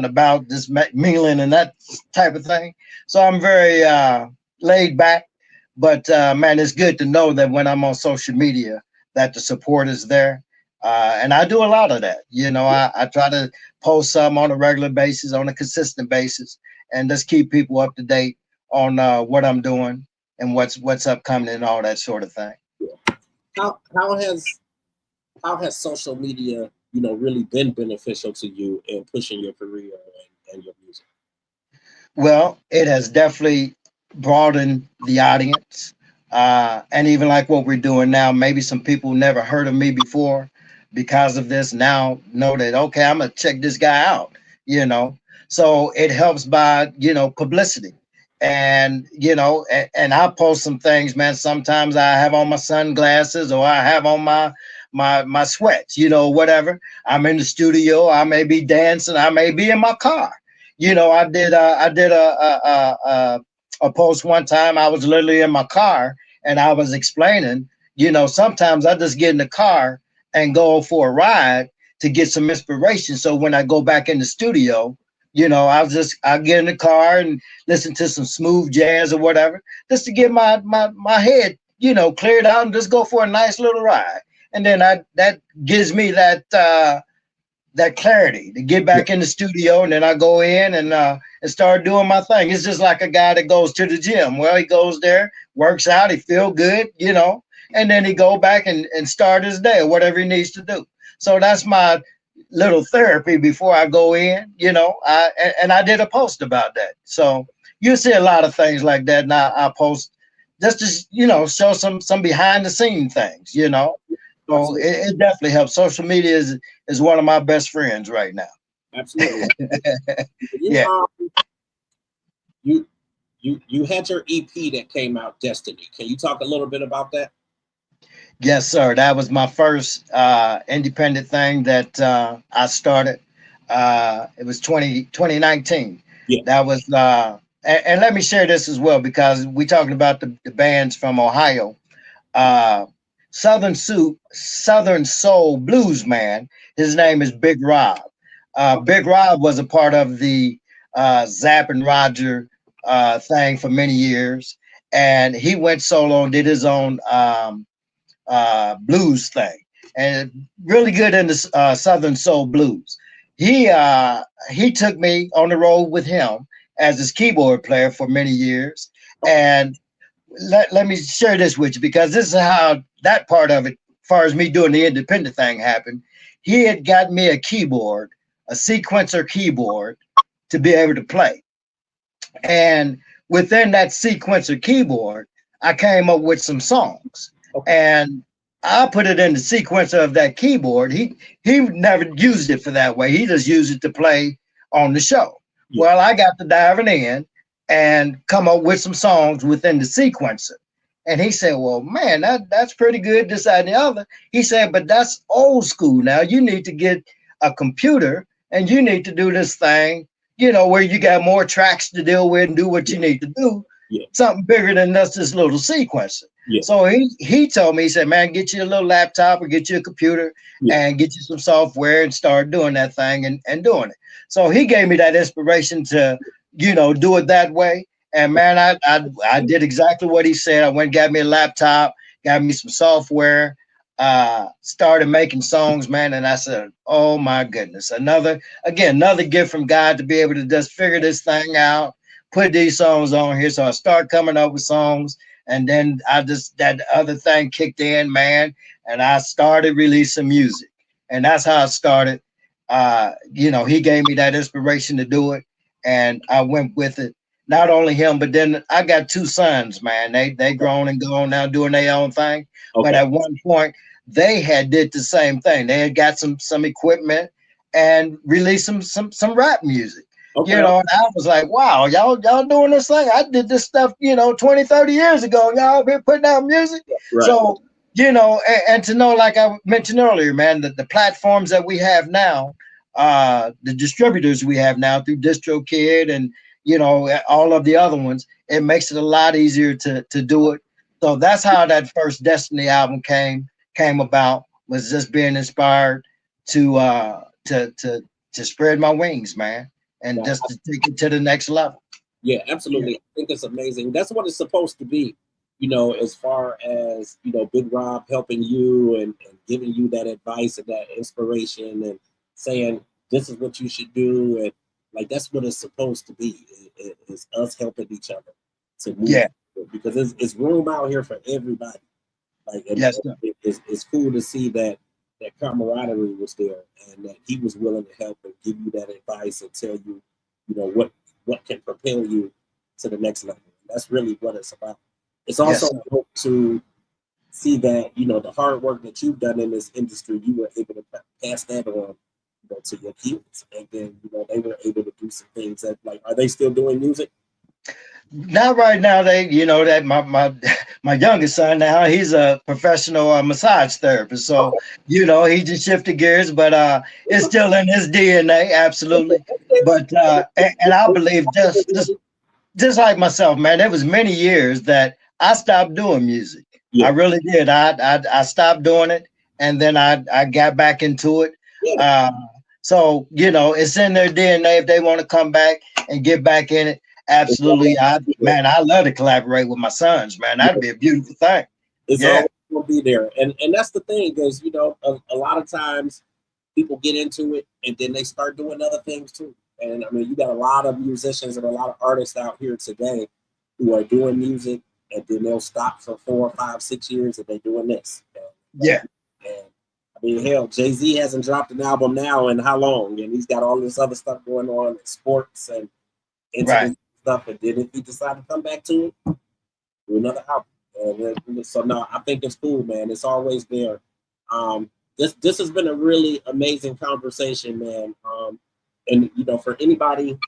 about just mingling and that type of thing. So I'm very laid back. But man, it's good to know that when I'm on social media that the support is there. And I do a lot of that. I try to post some on a regular basis, on a consistent basis, and just keep people up to date on what I'm doing and what's upcoming and all that sort of thing. Yeah. How has social media, really been beneficial to you in pushing your career and your music? Well, it has definitely broadened the audience. And even like what we're doing now, maybe some people never heard of me before because of this now know that, okay, I'm going to check this guy out, you know. So it helps by, publicity. And I post some things, man. Sometimes I have on my sunglasses or I have on my sweats, whatever. I'm in the studio. I may be dancing. I may be in my car. I did a post one time. I was literally in my car and I was explaining, sometimes I just get in the car and go for a ride to get some inspiration. So when I go back in the studio, I get in the car and listen to some smooth jazz or whatever, just to get my head, cleared out and just go for a nice little ride. And then that gives me that clarity to get Yeah. back in the studio, and then I go in and start doing my thing. It's just like a guy that goes to the gym. Well, he goes there, works out, he feel good, and then he go back and start his day or whatever he needs to do. So that's my little therapy before I go in. I did a post about that. So you see a lot of things like that, and I post just to show some behind the scene things. So Absolutely. it definitely helps. Social media is one of my best friends right now. Absolutely. You Yeah. you you had your EP that came out, Destiny. Can you talk a little bit about that? Yes, sir. That was my first independent thing that I started. It was 2019. Yeah. That was, and let me share this as well, because we talking about the bands from Ohio. uh, Southern Soul Blues man. His name is Big Rob. Okay. Big Rob was a part of the Zapp and Roger thing for many years, and he went solo and did his own blues thing, and really good in the Southern Soul Blues. He took me on the road with him as his keyboard player for many years, Okay. and let me share this with you, because this is how that part of it, as far as me doing the independent thing, happened. He had got me a keyboard, a sequencer keyboard, to be able to play. And within that sequencer keyboard, I came up with some songs. Okay. And I put it in the sequencer of that keyboard. He never used it for that way. He just used it to play on the show. Yeah. Well, I got to diving in and come up with some songs within the sequencer. And he said, "Well, man, that's pretty good, this, that, and the other." He said, "But that's old school now. You need to get a computer and you need to do this thing, where you got more tracks to deal with and do what Yeah. you need to do, Yeah. something bigger than just this little sequencer." Yeah. So he told me, he said, "Man, get you a little laptop or get you a computer Yeah. and get you some software and start doing that thing and doing it." So he gave me that inspiration to, do it that way. And man, I did exactly what he said. I went and got me a laptop, got me some software, started making songs, man. And I said, oh my goodness, another gift from God to be able to just figure this thing out, put these songs on here. So I start coming up with songs, and then that other thing kicked in, man, and I started releasing music. And that's how I started. He gave me that inspiration to do it, and I went with it. Not only him, but then I got two sons, man. They grown and gone now doing their own thing. Okay. But at one point, they had did the same thing. They had got some equipment and released some rap music. Okay. And I was like, wow, y'all doing this thing. I did this stuff, 20, 30 years ago. Y'all been putting out music. Right. So, and to know, like I mentioned earlier, man, that the platforms that we have now, the distributors we have now through DistroKid and all of the other ones, it makes it a lot easier to do it. So that's how that first Destiny album came about, was just being inspired to spread my wings, man, and just to take it to the next level. Yeah, absolutely. I think it's amazing. That's what it's supposed to be, as far as, Big Rob helping you and giving you that advice and that inspiration and saying, this is what you should do. And like, that's what it's supposed to be. It's us helping each other to move. Yeah. Because it's room out here for everybody. Like, yes, it's cool to see that camaraderie was there and that he was willing to help and give you that advice and tell you, what can propel you to the next level. That's really what it's about. It's also dope to see that, the hard work that you've done in this industry, you were able to pass that on, to your kids. And then, they were able to do some things that, like, are they still doing music? Not right now. That my youngest son now, he's a professional massage therapist. So, he just shifted gears, but it's still in his DNA, absolutely. But and I believe just like myself, man, there was many years that I stopped doing music. Yeah. I really did. I stopped doing it, and then I got back into it. Yeah. So it's in their DNA. If they want to come back and get back in it, absolutely. I love to collaborate with my sons, man. That'd be a beautiful thing. It's always gonna be there, and that's the thing, because a lot of times people get into it and then they start doing other things too. And I mean, you got a lot of musicians and a lot of artists out here today who are doing music, and then they'll stop for 4, 5, 6 years and they're doing this. And I mean, hell, Jay-Z hasn't dropped an album now in how long? And he's got all this other stuff going on in sports and stuff. And then if he decide to come back to it, do another album. So no, I think it's cool, man. It's always there. This has been a really amazing conversation, man. And for anybody,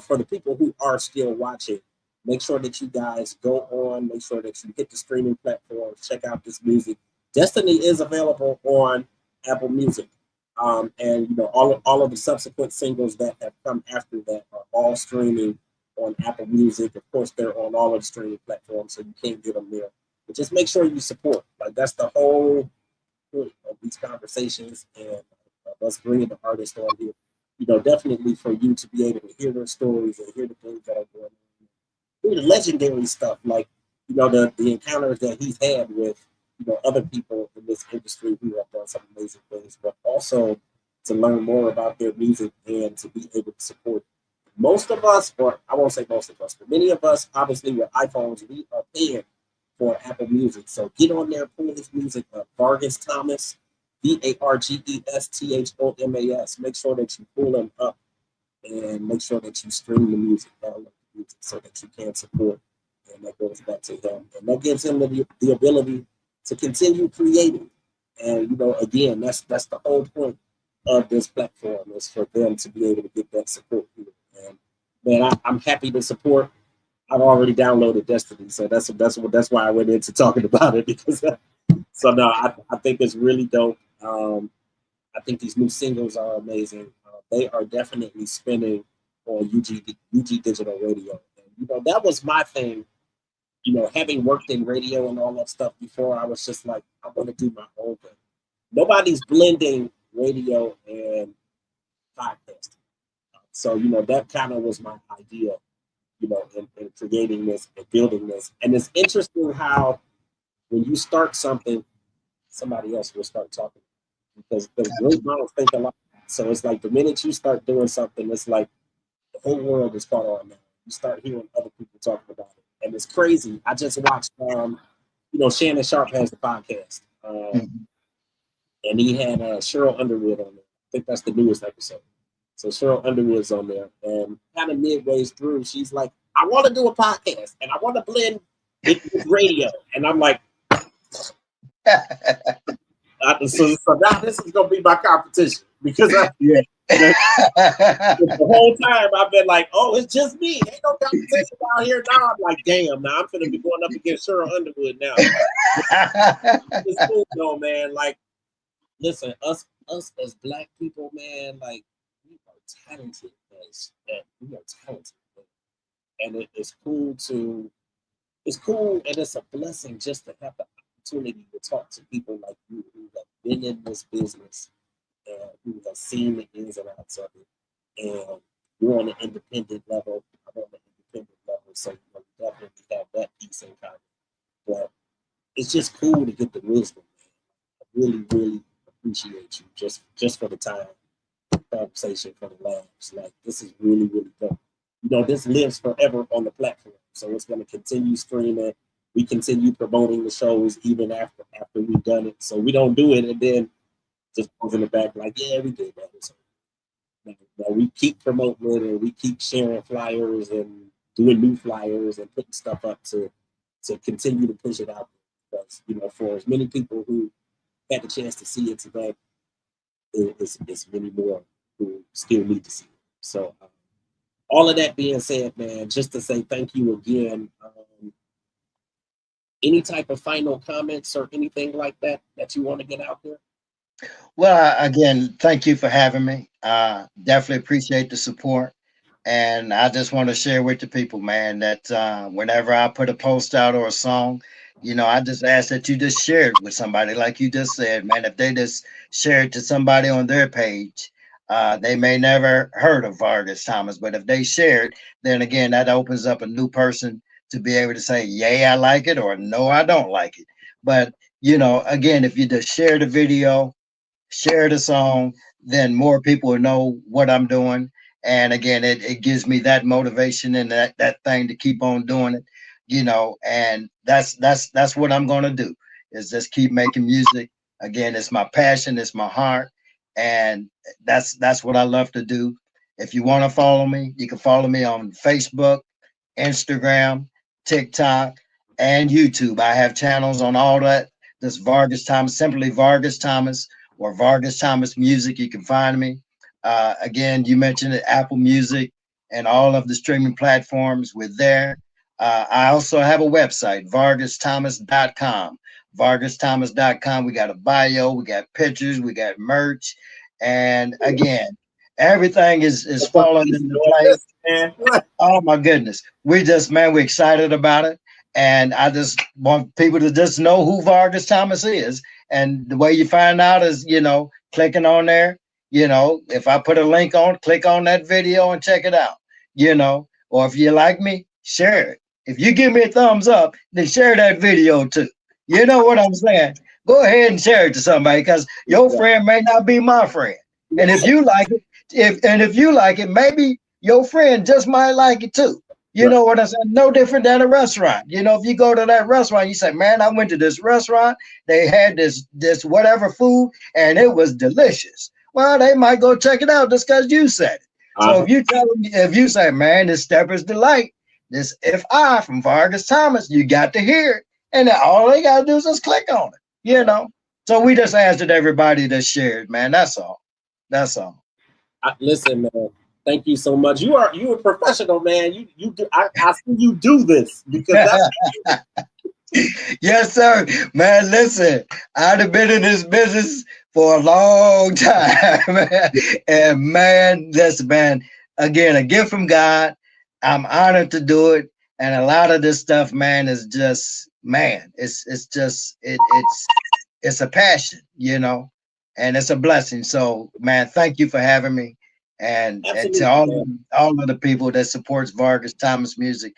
for the people who are still watching, make sure that you guys go on, make sure that you hit the streaming platforms, check out this music. Destiny is available on Apple Music. And all of the subsequent singles that have come after that are all streaming on Apple Music. Of course, they're on all of the streaming platforms, so you can't get them there. But just make sure you support. Like, that's the whole point of these conversations and us bringing the artists on here. Definitely for you to be able to hear their stories and hear the things that are going on. Hear the legendary stuff, like, the encounters that he's had with, other people in this industry who have done some amazing things, but also to learn more about their music and to be able to support. Most of us, or I won't say most of us, but many of us, obviously with iPhones, we are paying for Apple Music. So get on there, pull his music up. Varges Thomas, VARGESTHOMAS. Make sure that you pull him up and make sure that you stream the music, download the music, so that you can support. And that goes back to him. And that gives him the ability to continue creating. And, again, that's the whole point of this platform, is for them to be able to get that support here. And, man, I'm happy to support. I've already downloaded Destiny, so that's why I went into talking about it, because so no, I think it's really dope. I think these new singles are amazing. They are definitely spinning on UG Digital Radio. And, that was my thing. Having worked in radio and all that stuff before, I was just like, I want to do my own thing. Nobody's blending radio and podcasting. So, that kind of was my idea, in creating this and building this. And it's interesting how when you start something, somebody else will start talking because great minds think a lot. So it's like the minute you start doing something, it's like the whole world is caught on now. You start hearing other people talking about it, and it's crazy. I just watched, Shannon Sharp has the podcast, and he had Cheryl Underwood on there. I think that's the newest episode. So Cheryl Underwood's on there, and kind of midway through, she's like, "I want to do a podcast, and I want to blend it with radio," and I'm like. So now this is gonna be my competition because the whole time I've been like, oh, it's just me. Ain't no competition out here. Now I'm like, damn. Now I'm gonna be going up against Cheryl Underwood now. It's cool though, man. Like, listen, us as Black people, man, like we are talented. We are talented, and it's cool and it's a blessing just to have the opportunity to talk to people like you who have been in this business and who have seen the ins and outs of it. And you're on an independent level, I'm on an independent level, so we definitely have that piece in common. But it's just cool to get the wisdom, man. I really, really appreciate you just for the time, conversation, for the laughs. Like this is really, really dope. This lives forever on the platform, so it's going to continue streaming. We continue promoting the shows even after we've done it. So we don't do it and then just goes in the back like, yeah, we did that. So, we keep promoting it and we keep sharing flyers and doing new flyers and putting stuff up to continue to push it out. Because, for as many people who had the chance to see it today, it's many more who still need to see it. So all of that being said, man, just to say thank you again. Any type of final comments or anything like that you want to get out there? Well, again, thank you for having me. Definitely appreciate the support. And I just want to share with the people, man, that whenever I put a post out or a song, I just ask that you just share it with somebody. Like you just said, man, if they just share it to somebody on their page, they may never heard of Vargas Thomas, but if they share it, then again, that opens up a new person to be able to say, yay, I like it, or no, I don't like it. But, again, if you just share the video, share the song, then more people will know what I'm doing. And again, it gives me that motivation and that thing to keep on doing it, and that's what I'm gonna do is just keep making music. Again, it's my passion, it's my heart, and that's what I love to do. If you want to follow me, you can follow me on Facebook, Instagram, TikTok, and YouTube. I have channels on all that. This Vargas Thomas, simply Vargas Thomas or Vargas Thomas Music. You can find me. Again, you mentioned it, Apple Music and all of the streaming platforms. We're there. I also have a website, vargasthomas.com. vargasthomas.com. We got a bio, we got pictures, we got merch. And again, everything is falling into place. Oh my goodness. We're excited about it. And I just want people to just know who Vargas Thomas is. And the way you find out is, clicking on there, if I put a link on, click on that video and check it out, or if you like me, share it. If you give me a thumbs up, then share that video too. You know what I'm saying? Go ahead and share it to somebody because your friend may not be my friend. And if you like it, if you like it, maybe your friend just might like it too. You know what I'm saying? No different than a restaurant. If you go to that restaurant, you say, man, I went to this restaurant. They had this whatever food and it was delicious. Well, they might go check it out just because you said it. So if you say, man, this Stepper's Delight, this FI from Vargas Thomas, you got to hear it. And all they got to do is just click on it, So we just asked that everybody to share it, man. That's all. That's all. Listen, man. Thank you so much. You are a professional, man. You do. I see you do this because that's yes, sir, man. Listen, I'd have been in this business for a long time, man. And man, listen, man. Again, a gift from God. I'm honored to do it, and a lot of this stuff, man, is just, man. It's a passion, and it's a blessing. So, man, thank you for having me. And to Absolutely, man. all of the people that supports Vargas Thomas music,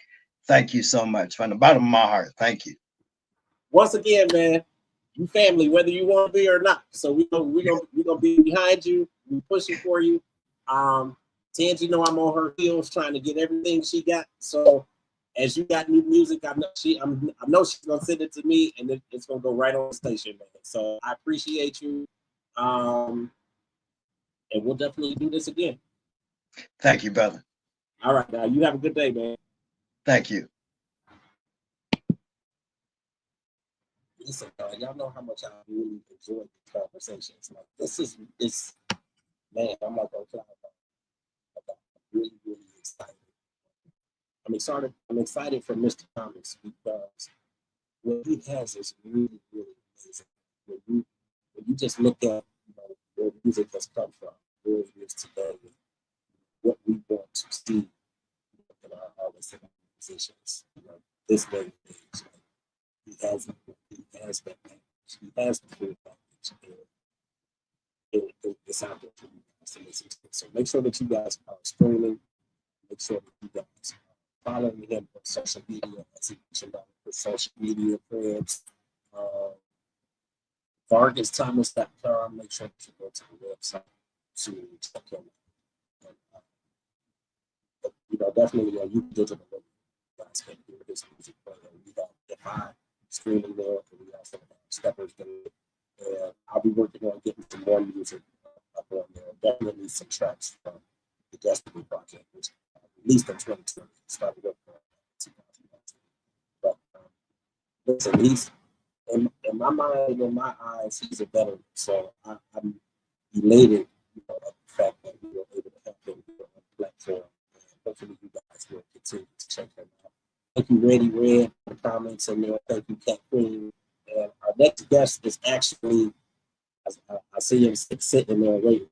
thank you so much from the bottom of my heart. Thank you. Once again, man, you family, whether you want to be or not. So we gonna be behind you. We pushing for you. Tangie, know I'm on her heels trying to get everything she got. So as you got new music, I know she's gonna send it to me, and it's gonna go right on the station, man. So I appreciate you. And we'll definitely do this again. Thank you, brother. All right, now you have a good day, man. Thank you. Listen, y'all know how much I really enjoy these conversations. Like this, man. I'm like on cloud. I'm really, really excited. I'm excited for Mr. Thomas because what he has is really, really amazing. When you just look at where music has come from, where it is today, what we want to see in our artists and our musicians. This day and age, he has that package. He has the full package. And it's out there for you guys to listen to. So make sure that you guys are streaming. Make sure that you guys are following him on social media, as he mentioned on his social media friends. VargesThomas.com. Make sure that you go to the website to check him out. Definitely you can digital you guys can hear his music. We got Defy streaming there, and we also have Steppers there. And I'll be working on getting some more music up on there. Definitely some tracks from the Destiny Project, which released in 2020. Started working on it in 2019. But listen, he's in my mind, in my eyes, he's a veteran. So I'm elated, at the fact that we were able to have him here on the platform. And hopefully, you guys will continue to check him out. Thank you, Ready Red, for the comments in there. Thank you, Cat Queen. And our next guest is actually, I see him sitting there waiting.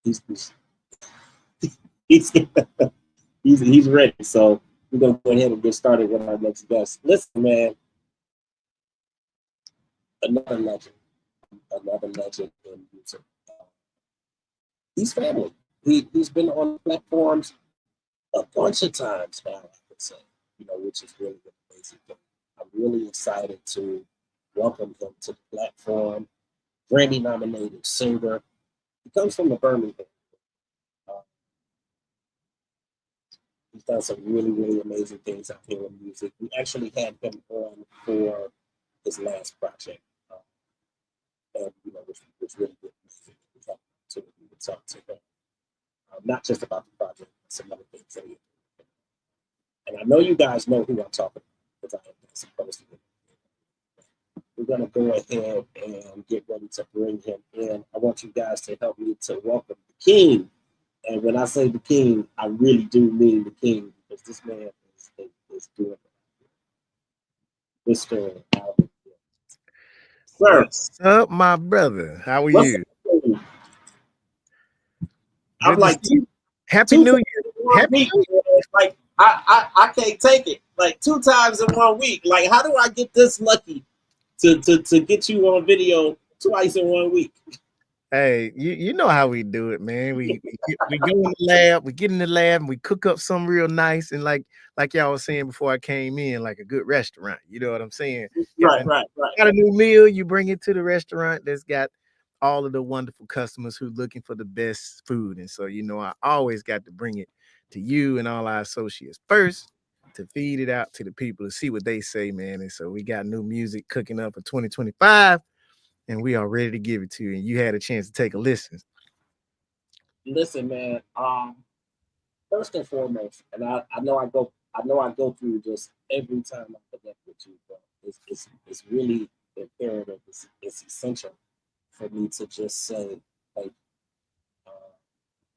He's ready. So we're gonna go ahead and get started with our next guest. Listen, man, another legend in music. He's family. He's been on platforms a bunch of times now, I could say, which is really an amazing thing. I'm really excited to welcome him to the platform. Grammy nominated singer. He comes from the Birmingham. He's done some really, really amazing things out here in music. We actually had him on for his last project. And which really good music. We got to talk to him. Not just about the project, but some other things that he did. And I know you guys know who I'm talking about because I am supposed to. We're going to go ahead and get ready to bring him in. I want you guys to help me to welcome the king. And when I say the king, I really do mean the king because this man is doing it. Mr. Alvin. Sir. What's up, my brother? How are What's you? up? I'm Good to like, see you. Happy two New Year. Happy week, New Year. like I can't take it. Like 2 times in 1 week. Like, how do I get this lucky to get you on video twice in 1 week? Hey, you know how we do it, man. We go in the lab, we get in the lab, and we cook up something real nice, and like y'all was saying before I came in, like a good restaurant. You know what I'm saying? Right. Got a new meal, you bring it to the restaurant that's got all of the wonderful customers who looking for the best food. And so, I always got to bring it to you and all our associates first to feed it out to the people to see what they say, man. And so we got new music cooking up for 2025. And we are ready to give it to you. And you had a chance to take a listen. Listen, man. First and foremost, and I know I go through this every time I connect with you, but it's really imperative. It's essential for me to just say, like,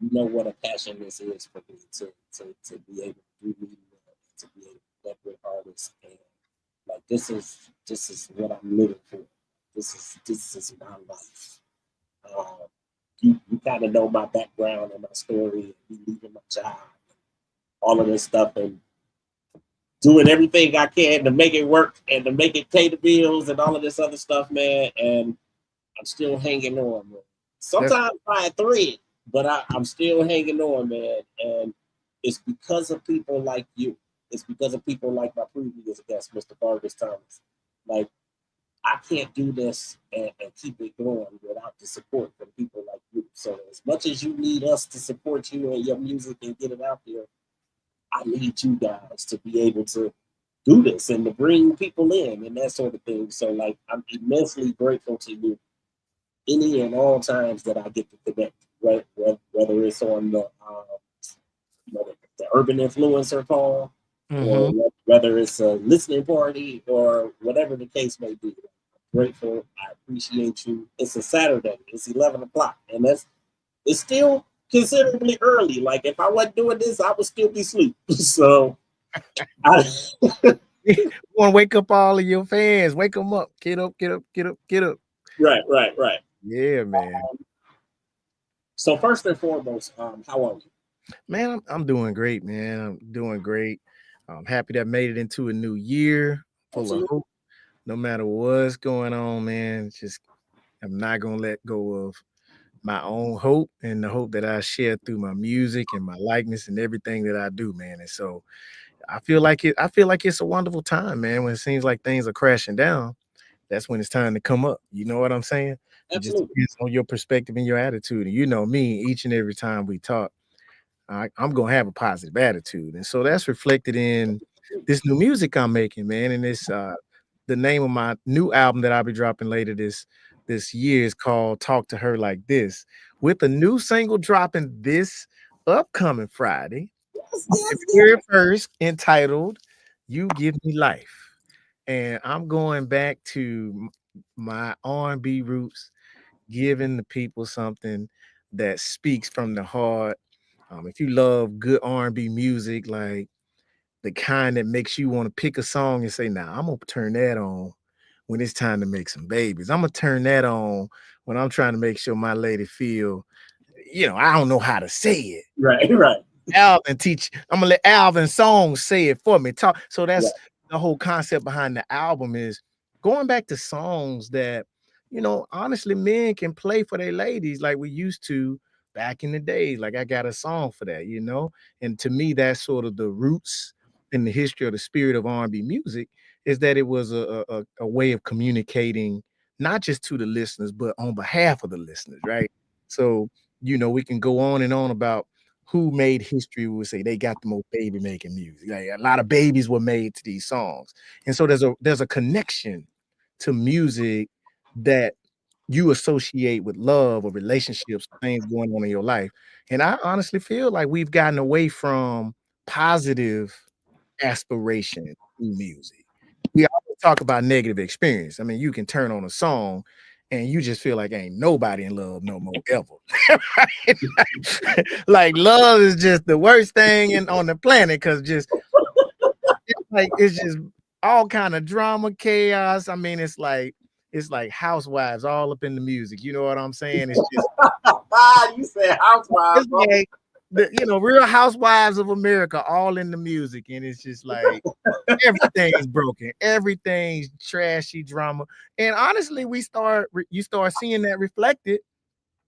what a passion this is for me to be able to do media, to be able to work with artists, and like this is what I'm living for. This is my life. You kind of know my background and my story, and me leaving my job, and all of this stuff, and doing everything I can to make it work and to make it pay the bills and all of this other stuff, man. And I'm still hanging on, man. Sometimes by a thread, but I'm still hanging on, man. And it's because of people like you. It's because of people like my previous guest, Mr. Varges Thomas. Like, I can't do this and keep it going without the support from people like you. So as much as you need us to support you and your music and get it out there, I need you guys to be able to do this and to bring people in and that sort of thing. So like, I'm immensely grateful to you any and all times that I get to connect, right? Whether it's on the urban influencer call, or whether it's a listening party or whatever the case may be. I'm grateful. I appreciate you. It's a Saturday. It's 11 o'clock, and it's still considerably early. Like if I wasn't doing this, I would still be asleep. So I want to wake up all of your fans. Wake them up. Get up, get up, get up, get up. Right. Yeah, man. So first and foremost, how are you? Man, I'm doing great, man. I'm doing great. I'm happy that I made it into a new year full of hope. No matter what's going on, man, just I'm not gonna let go of my own hope and the hope that I share through my music and my likeness and everything that I do, man. And so I feel like it's a wonderful time, man. When it seems like things are crashing down, that's when it's time to come up. You know what I'm saying? It just depends on your perspective and your attitude. And you know me, each and every time we talk, I'm gonna have a positive attitude, and so that's reflected in this new music I'm making, man. And it's the name of my new album that I'll be dropping later this year is called "Talk to Her Like This," with a new single dropping this upcoming Friday, February 1st, entitled "You Give Me Life." And I'm going back to my R&B roots, giving the people something that speaks from the heart. If you love good R&B music, like the kind that makes you want to pick a song and say, "Now I'm gonna turn that on when it's time to make some babies. I'm gonna turn that on when I'm trying to make sure my lady feel, I don't know how to say it." Right. Alvin teach. I'm gonna let Alvin songs say it for me. Talk. So that's the whole concept behind the album is going back to songs that, honestly, men can play for their ladies like we used to back in the days. Like I got a song for that, And to me, that's sort of the roots in the history of the spirit of R&B music is that it was a way of communicating not just to the listeners, but on behalf of the listeners, right? So, we can go on and on about who made history. We would say they got the most baby making music. Like a lot of babies were made to these songs. And so there's a connection to music that you associate with love or relationships, things going on in your life. And I honestly feel like we've gotten away from positive aspiration through music. We always talk about negative experience. I mean, you can turn on a song and you just feel like ain't nobody in love no more ever. Like love is just the worst thing on the planet because it's just all kind of drama, chaos. I mean, it's like housewives all up in the music. You know what I'm saying? It's just you said housewives, like Real Housewives of America all in the music, and it's just like everything's broken, everything's trashy drama. And honestly, you start seeing that reflected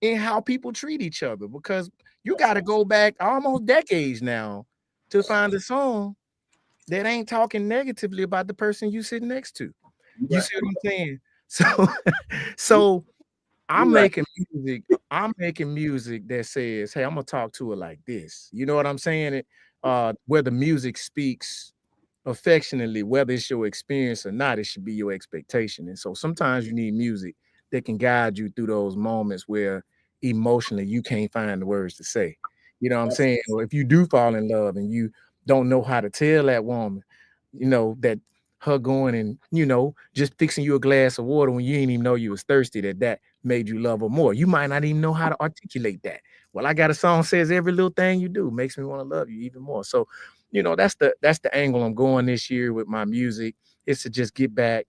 in how people treat each other because you got to go back almost decades now to find a song that ain't talking negatively about the person you sitting next to. You see what I'm saying? So I'm making music that says, "Hey, I'm gonna talk to her like this." You know what I'm saying? Where the music speaks affectionately, whether it's your experience or not, it should be your expectation. And so sometimes you need music that can guide you through those moments where emotionally you can't find the words to say. You know what I'm saying? Or if you do fall in love and you don't know how to tell that woman, that her going and, just fixing you a glass of water when you didn't even know you was thirsty, that made you love her more. You might not even know how to articulate that. Well, I got a song says every little thing you do makes me want to love you even more. So, that's the angle I'm going this year with my music, is to just get back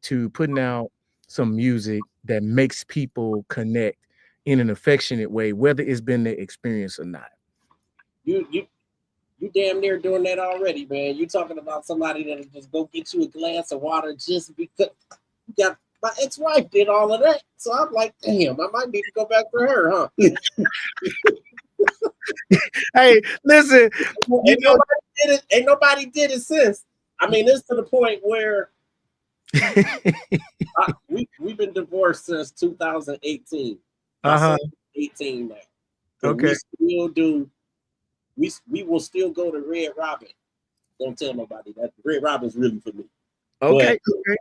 to putting out some music that makes people connect in an affectionate way, whether it's been their experience or not. You damn near doing that already, man. You talking about somebody that'll just go get you a glass of water just because you got my ex-wife did all of that. So I'm like, damn, I might need to go back for her, huh? Hey, listen, you know, Ain't nobody did it since. I mean, it's to the point where we've been divorced since 2018. My uh-huh. son's 18 now. But Okay. we still do. We will still go to Red Robin. Don't tell nobody that Red Robin's really for me. Okay. But Okay.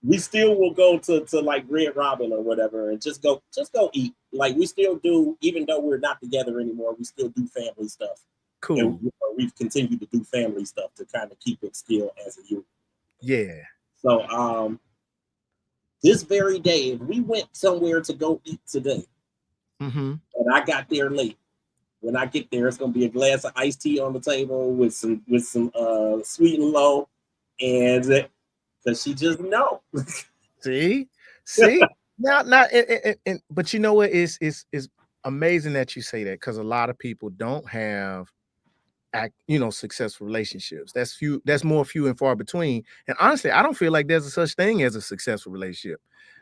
we still will go to like Red Robin or whatever and just go eat. Like we still do, even though we're not together anymore, we still do family stuff. Cool. And we've continued to do family stuff to kind of keep it still as a unit. Yeah. So this very day, if we went somewhere to go eat today, and I got there late, when I get there, it's gonna be a glass of iced tea on the table with some sweet and low, and because she just know. See, now, but you know what? It's amazing that you say that, because a lot of people don't have successful relationships. That's more few and far between. And honestly, I don't feel like there's a such thing as a successful relationship.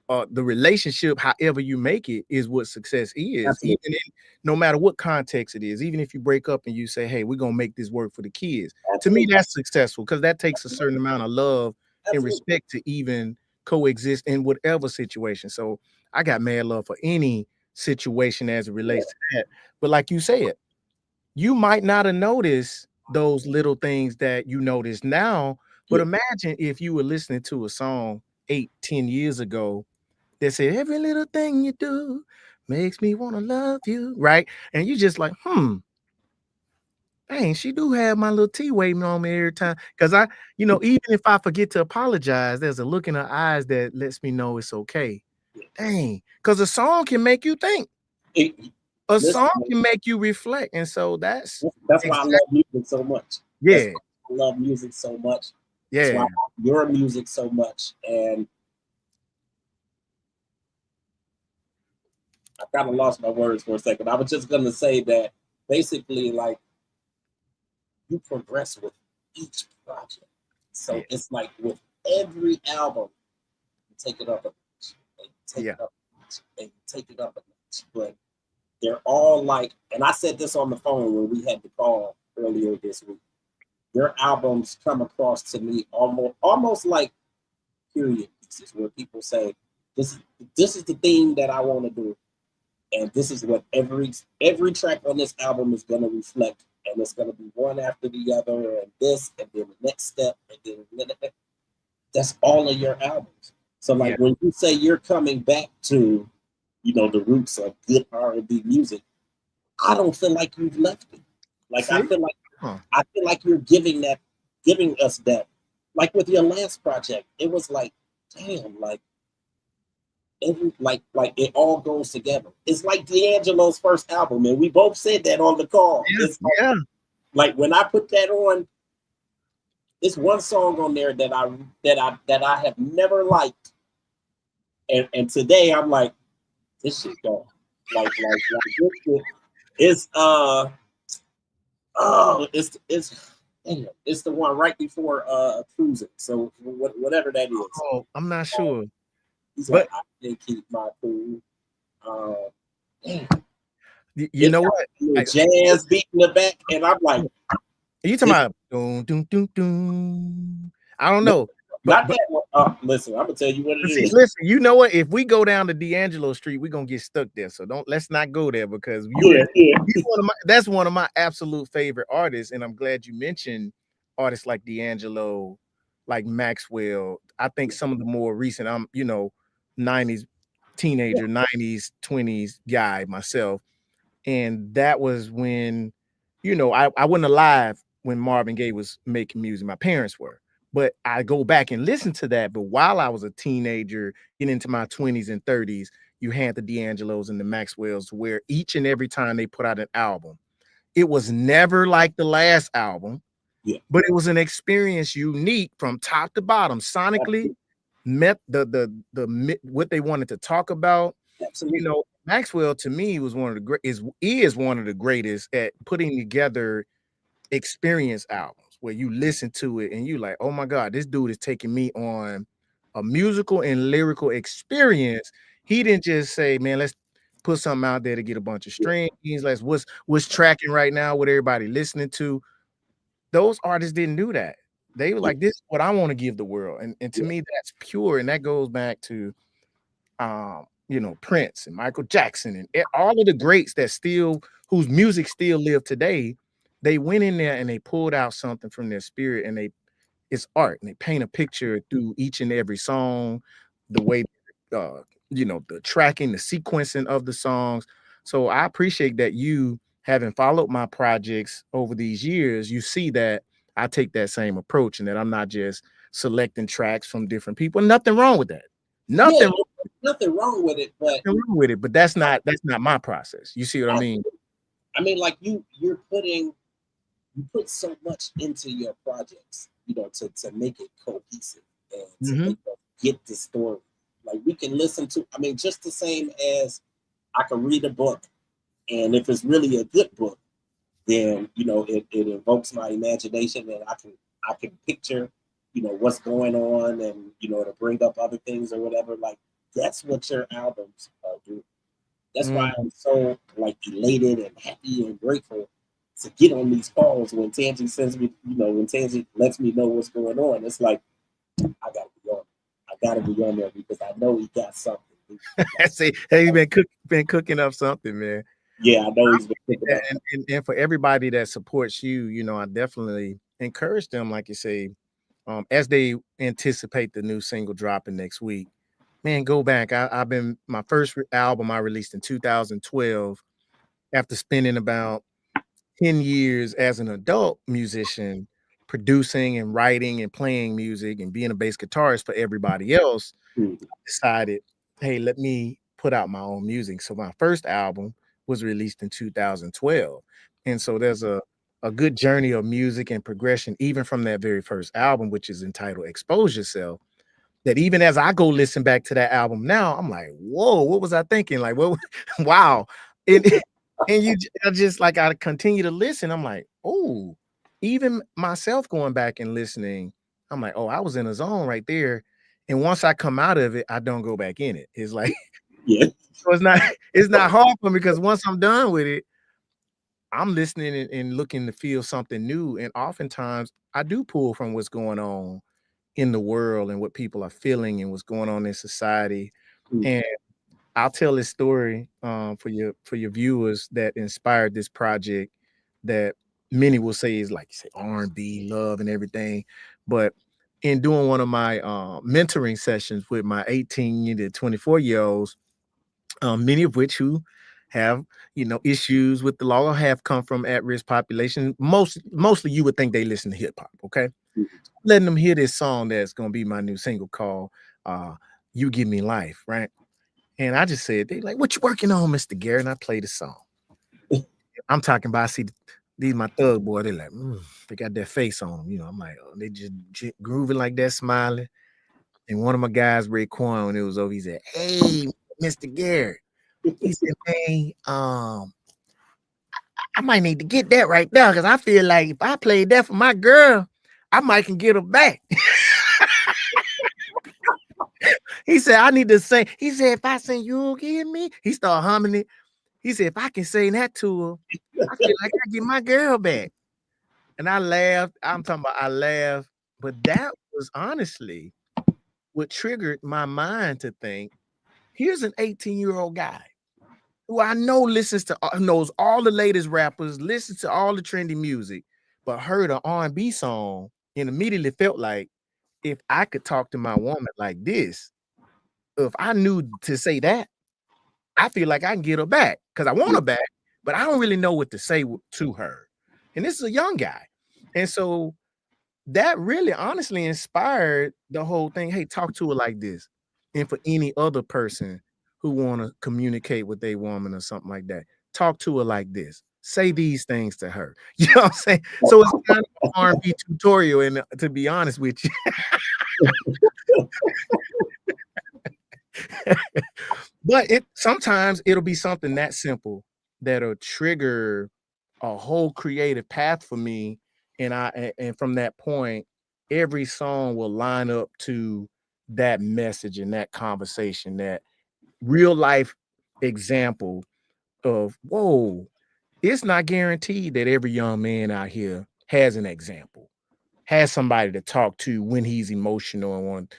The relationship, however you make it, is what success is. Even no matter what context it is, even if you break up and you say, hey, we're gonna make this work for the kids. To me, that's successful, because that takes a certain amount of love and respect to even coexist in whatever situation. So I got mad love for any situation as it relates to that. But like you said, you might not have noticed those little things that you notice now. But imagine if you were listening to a song 8-10 years ago that said, every little thing you do makes me want to love you, right? And you just like, dang, she do have my little tea waiting on me every time. Because even if I forget to apologize, there's a look in her eyes that lets me know it's okay. Dang, because a song can make you think. A song can make you reflect. And so that's why I love music so much. Yeah. I love music so much. Yeah. That's why I love your music so much. And I kind of lost my words for a second. I was just going to say that basically, like, you progress with each project. So it's like with every album, you take it up a notch, and take it up a notch, and take it up a notch. But they're all like, and I said this on the phone when we had the call earlier this week. Their albums come across to me almost like period pieces, where people say, this is the theme that I want to do. And this is what every track on this album is going to reflect. And it's going to be one after the other, and this, and then the next step, and then that's all of your albums. So like when you say you're coming back to, the roots of good R&B music, I don't feel like you've left it. Like I feel like you're giving us that. Like with your last project, it was like, damn, like it all goes together. It's like D'Angelo's first album, and we both said that on the call. It's like when I put that on, it's one song on there that I have never liked, and today I'm like, this shit gone. Like this shit, it's it's the one right before Cruising. So whatever that is. Oh, I'm not sure. He's like, I did keep my cool. You know what? Jazz beat in the back, and I'm like, are you talking about doom, doom, doom, doom? I don't know. Not that one. Listen, I'm gonna tell you what it is. Listen, you know what? If we go down to D'Angelo Street, we're gonna get stuck there. So let's not go there, because that's one of my absolute favorite artists. And I'm glad you mentioned artists like D'Angelo, like Maxwell. I think some of the more recent, 90s teenager, 90s, 20s guy myself. And that was when, I wasn't alive when Marvin Gaye was making music. My parents were. But I go back and listen to that. But while I was a teenager, getting into my 20s and 30s, you had the D'Angelos and the Maxwells, where each and every time they put out an album, it was never like the last album, but it was an experience unique from top to bottom. Sonically, met the what they wanted to talk about. Absolutely. Maxwell to me was one of the is one of the greatest at putting together experience albums, where you listen to it and you like, oh my God, this dude is taking me on a musical and lyrical experience. He didn't just say, man, let's put something out there to get a bunch of streams. Like what's tracking right now, what everybody listening to. Those artists didn't do that. They were like, this is what I want to give the world. And to me, that's pure. And that goes back to Prince and Michael Jackson and all of the greats that still, whose music still live today. They went in there and they pulled out something from their spirit, and it's art, and they paint a picture through each and every song, the way the tracking, the sequencing of the songs. So I appreciate that you, having followed my projects over these years, you see that I take that same approach, and that I'm not just selecting tracks from different people. Nothing wrong with that. Nothing wrong with it, but that's not my process. You see what I mean? I mean, like you put so much into your projects, to make it cohesive and to make us get the story. Like we can listen to, I mean, just the same as I can read a book, and if it's really a good book, then it invokes my imagination, and I can picture what's going on, and to bring up other things or whatever. Like that's what your albums do. That's why I'm so elated and happy and grateful to get on these calls when Tangi sends me, when Tangi lets me know what's going on. It's like I gotta be on there because I know he got something. See, he's been cooking up something, man. Yeah, I know he's been cooking up. And for everybody that supports you, I definitely encourage them, like you say, as they anticipate the new single dropping next week. Man, go back. I've been, my first album I released in 2012 after spending about 10 years as an adult musician, producing and writing and playing music and being a bass guitarist for everybody else. Decided, hey, let me put out my own music. So my first album was released in 2012. And so there's a good journey of music and progression, even from that very first album, which is entitled Expose Yourself, that even as I go listen back to that album now, I'm like, whoa, what was I thinking? Like, what? Wow. And I continue to listen. I'm like, oh, even myself going back and listening, I'm like, oh, I was in a zone right there. And once I come out of it, I don't go back in it. It's like, yeah. So it's not hard for me, because once I'm done with it, I'm listening and looking to feel something new. And oftentimes I do pull from what's going on in the world and what people are feeling and what's going on in society. And I'll tell this story for your viewers that inspired this project, that many will say is, like you say, R&B, love and everything. But in doing one of my mentoring sessions with my 18 to 24-year-olds, many of which who have issues with the law or have come from at-risk population, mostly you would think they listen to hip-hop. Okay, letting them hear this song that's going to be my new single called You Give Me Life, right? And I just said, they like, what you working on, Mr. Garrett? And I played the song. I'm talking about, I see these my thug boy, they like, they got that face on them. I'm like, oh, they just grooving like that, smiling. And one of my guys, Ray Quan, when it was over, he said, hey, Mr. Garrett. He said, hey, I might need to get that right now, because I feel like if I played that for my girl, I might can get her back. He said, I need to sing. He said, if I sing You Give Me, he started humming it. He said, if I can sing that to her, I feel like I get my girl back. And I laughed. I'm talking about, I laughed. But that was honestly what triggered my mind to think, here's an 18-year-old guy who I know knows all the latest rappers, listens to all the trendy music, but heard an R&B song and immediately felt like, if I could talk to my woman like this, if I knew to say that, I feel like I can get her back, because I want her back, but I don't really know what to say to her. And this is a young guy. And so that really honestly inspired the whole thing. Hey, talk to her like this. And for any other person who want to communicate with a woman or something like that, talk to her like this. Say these things to her. You know what I'm saying? So it's kind of an R&B tutorial, and to be honest with you. But sometimes it'll be something that simple that'll trigger a whole creative path for me. And from that point, every song will line up to that message and that conversation, that real life example of, whoa, it's not guaranteed that every young man out here has an example, has somebody to talk to when he's emotional and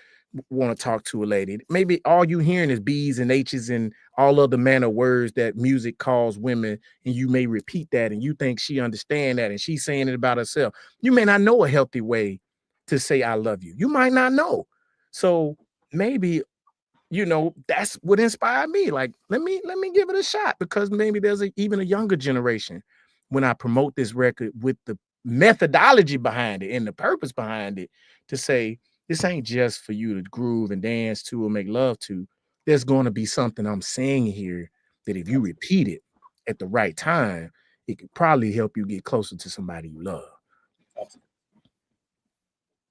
want to talk to a lady. Maybe all you hearing is B's and H's and all other manner of words that music calls women, and you may repeat that and you think she understand that and she's saying it about herself. You may not know a healthy way to say I love you. You might not know. So maybe, you know, that's what inspired me. Like, let me give it a shot, because maybe there's even a younger generation when I promote this record with the methodology behind it and the purpose behind it, to say this ain't just for you to groove and dance to or make love to. There's going to be something I'm saying here that if you repeat it at the right time, it could probably help you get closer to somebody you love.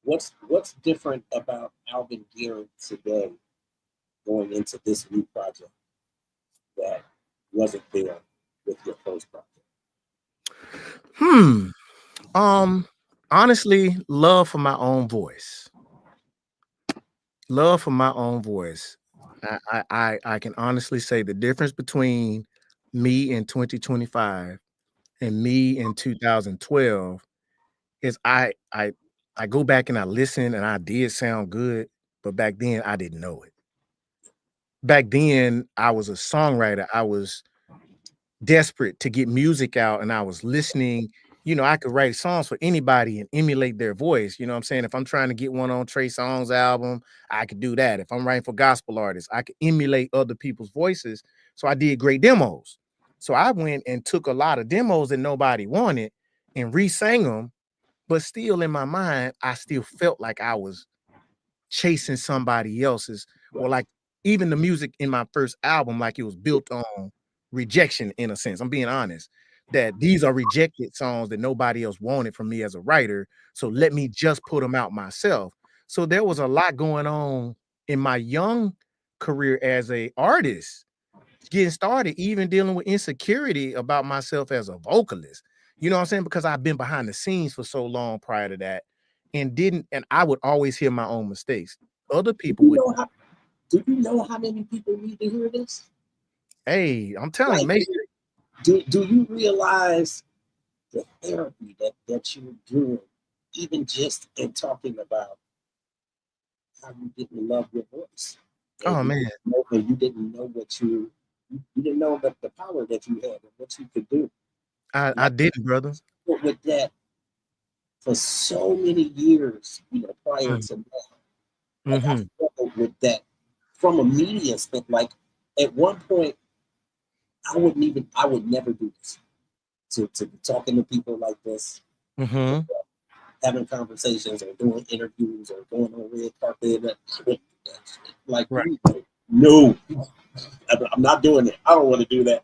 What's different about Alvin Garrett today going into this new project that wasn't there with your first project? Honestly, love for my own voice. Love for my own voice. I can honestly say the difference between me in 2025 and me in 2012 is I go back and I listen and I did sound good, but back then I didn't know it. Back then I was a songwriter. I was desperate to get music out, and I was listening. You know, I could write songs for anybody and emulate their voice. You know what I'm saying? If I'm trying to get one on Trey Songz album, I could do that. If I'm writing for gospel artists, I could emulate other people's voices. So I did great demos. So I went and took a lot of demos that nobody wanted and re-sang them, but still in my mind, I still felt like I was chasing somebody else's, or like even the music in my first album, like it was built on rejection in a sense. I'm being honest that these are rejected songs that nobody else wanted from me as a writer. So let me just put them out myself. So there was a lot going on in my young career as a artist, getting started, even dealing with insecurity about myself as a vocalist. You know what I'm saying? Because I've been behind the scenes for so long prior to that, and I would always hear my own mistakes. Other people would. Do you know how many people need to hear this? Hey, I'm telling you, make do you realize the therapy that you're doing, even just in talking about how you didn't love your voice? Oh man, you didn't know what you didn't know the power that you had and what you could do. I didn't, brother. With that for so many years, you know, prior to that, like I struggled with that from a media standpoint. Like at one point, I would never do this. To be talking to people like this, having conversations or doing interviews or going on red carpet, like no, I'm not doing it. I don't want to do that.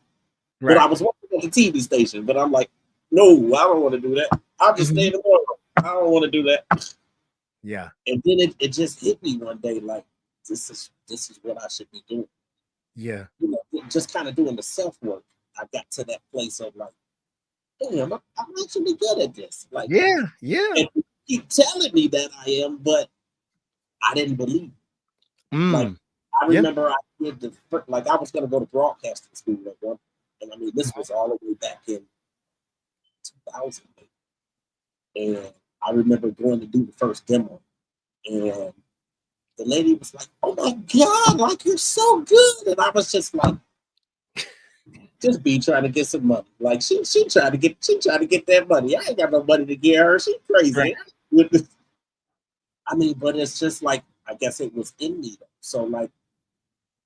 Right. But I was working at the TV station, but I'm like, no, I don't want to do that. I'll just stay in the morning. I don't want to do that. Yeah. And then it just hit me one day, like this is what I should be doing. Yeah. You know, just kind of doing the self work. I got to that place of like, damn, I'm actually good at this. Like, yeah. And you keep telling me that I am, but I didn't believe it. Like, I remember I did I was going to go to broadcasting school at one, and I mean, this was all the way back in 2000. And I remember going to do the first demo, and the lady was like, "Oh my God, like you're so good," and I was just like, just be trying to get some money. Like she tried to get that money. I ain't got no money to give her. She crazy. Right. I mean, but it's just like, I guess it was in me though. So like,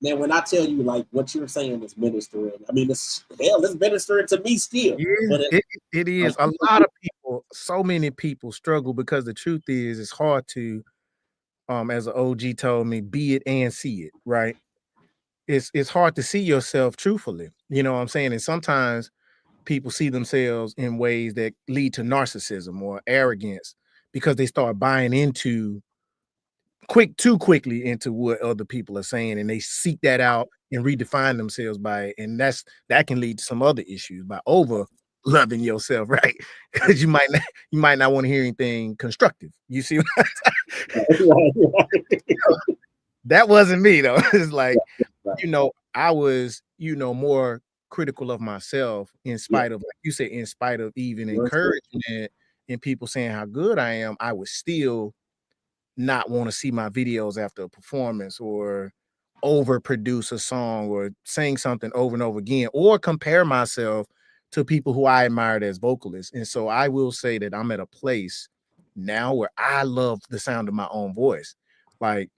man, when I tell you like what you're saying is ministering, I mean it's ministering to me still. Yeah, but it is. A lot of people, so many people struggle because the truth is it's hard to, as an OG told me, be it and see it, right? It's hard to see yourself truthfully. You know what I'm saying? And sometimes people see themselves in ways that lead to narcissism or arrogance because they start buying into too quickly into what other people are saying, and they seek that out and redefine themselves by it. And that can lead to some other issues by over loving yourself, right? Because you might not want to hear anything constructive. You see what I'm saying? that wasn't me though. It's like, Right. I was, more critical of myself in Yeah. spite of, like you said, in spite of even You're true. encouragement and people saying how good I am, I would still not want to see my videos after a performance or overproduce a song or sing something over and over again or compare myself to people who I admired as vocalists. And so I will say that I'm at a place now where I love the sound of my own voice. Like,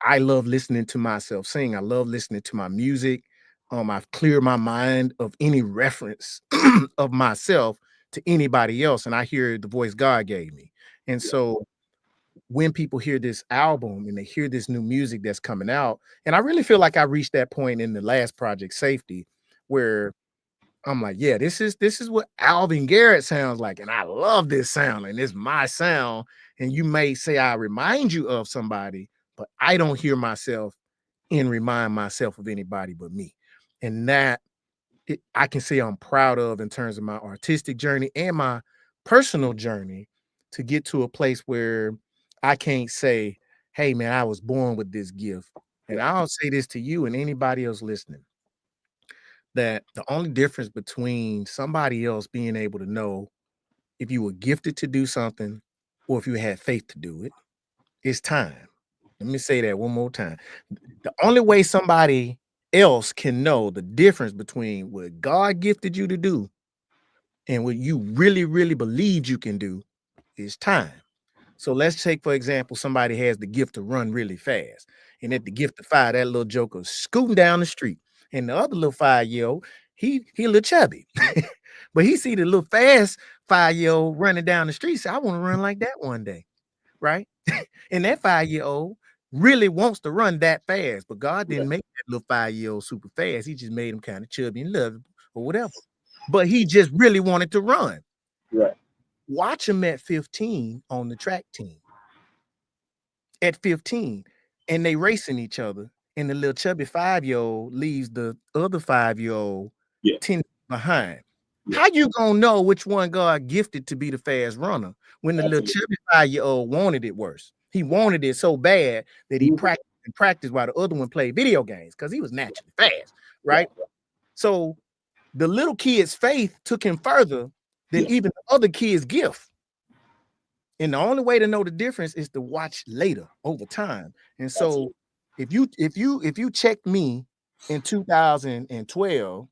I love listening to myself sing. I love listening to my music. I've cleared my mind of any reference of myself to anybody else, and I hear the voice God gave me. And Yeah. so when people hear this album and they hear this new music that's coming out, and I really feel like I reached that point in the last project, Safety, where I'm like, yeah, this is what Alvin Garrett sounds like, and I love this sound, and it's my sound. And you may say I remind you of somebody, but I don't hear myself and remind myself of anybody but me. And that I can say I'm proud of in terms of my artistic journey and my personal journey to get to a place where I can't say, hey man, I was born with this gift. And Right. I'll say this to you and anybody else listening, that the only difference between somebody else being able to know if you were gifted to do something or if you had faith to do it is time. Let me say that one more time. The only way somebody else can know the difference between what God gifted you to do and what you really, really believed you can do is time. So let's take, for example, somebody has the gift to run really fast. And at the gift of 5, that little joker scooting down the street. And the other little 5-year-old, he a little chubby. But he see the little fast 5-year-old running down the street. Say, I want to run like that one day. Right. And that 5-year-old really wants to run that fast. But God didn't make that little 5-year-old super fast. He just made him kind of chubby and lovable or whatever. But he just really wanted to run. Right. Watch him at 15 on the track team. At 15, and they racing each other, and the little chubby 5-year-old leaves the other 5-year-old Yeah. 10 behind. Yeah. How you gonna know which one God gifted to be the fast runner when the little chubby 5-year-old wanted it worse? He wanted it so bad that he practiced while the other one played video games because he was naturally fast, right? Yeah. So the little kid's faith took him further than even the other kid's gift. And the only way to know the difference is to watch later over time. And so if you check me in 2012,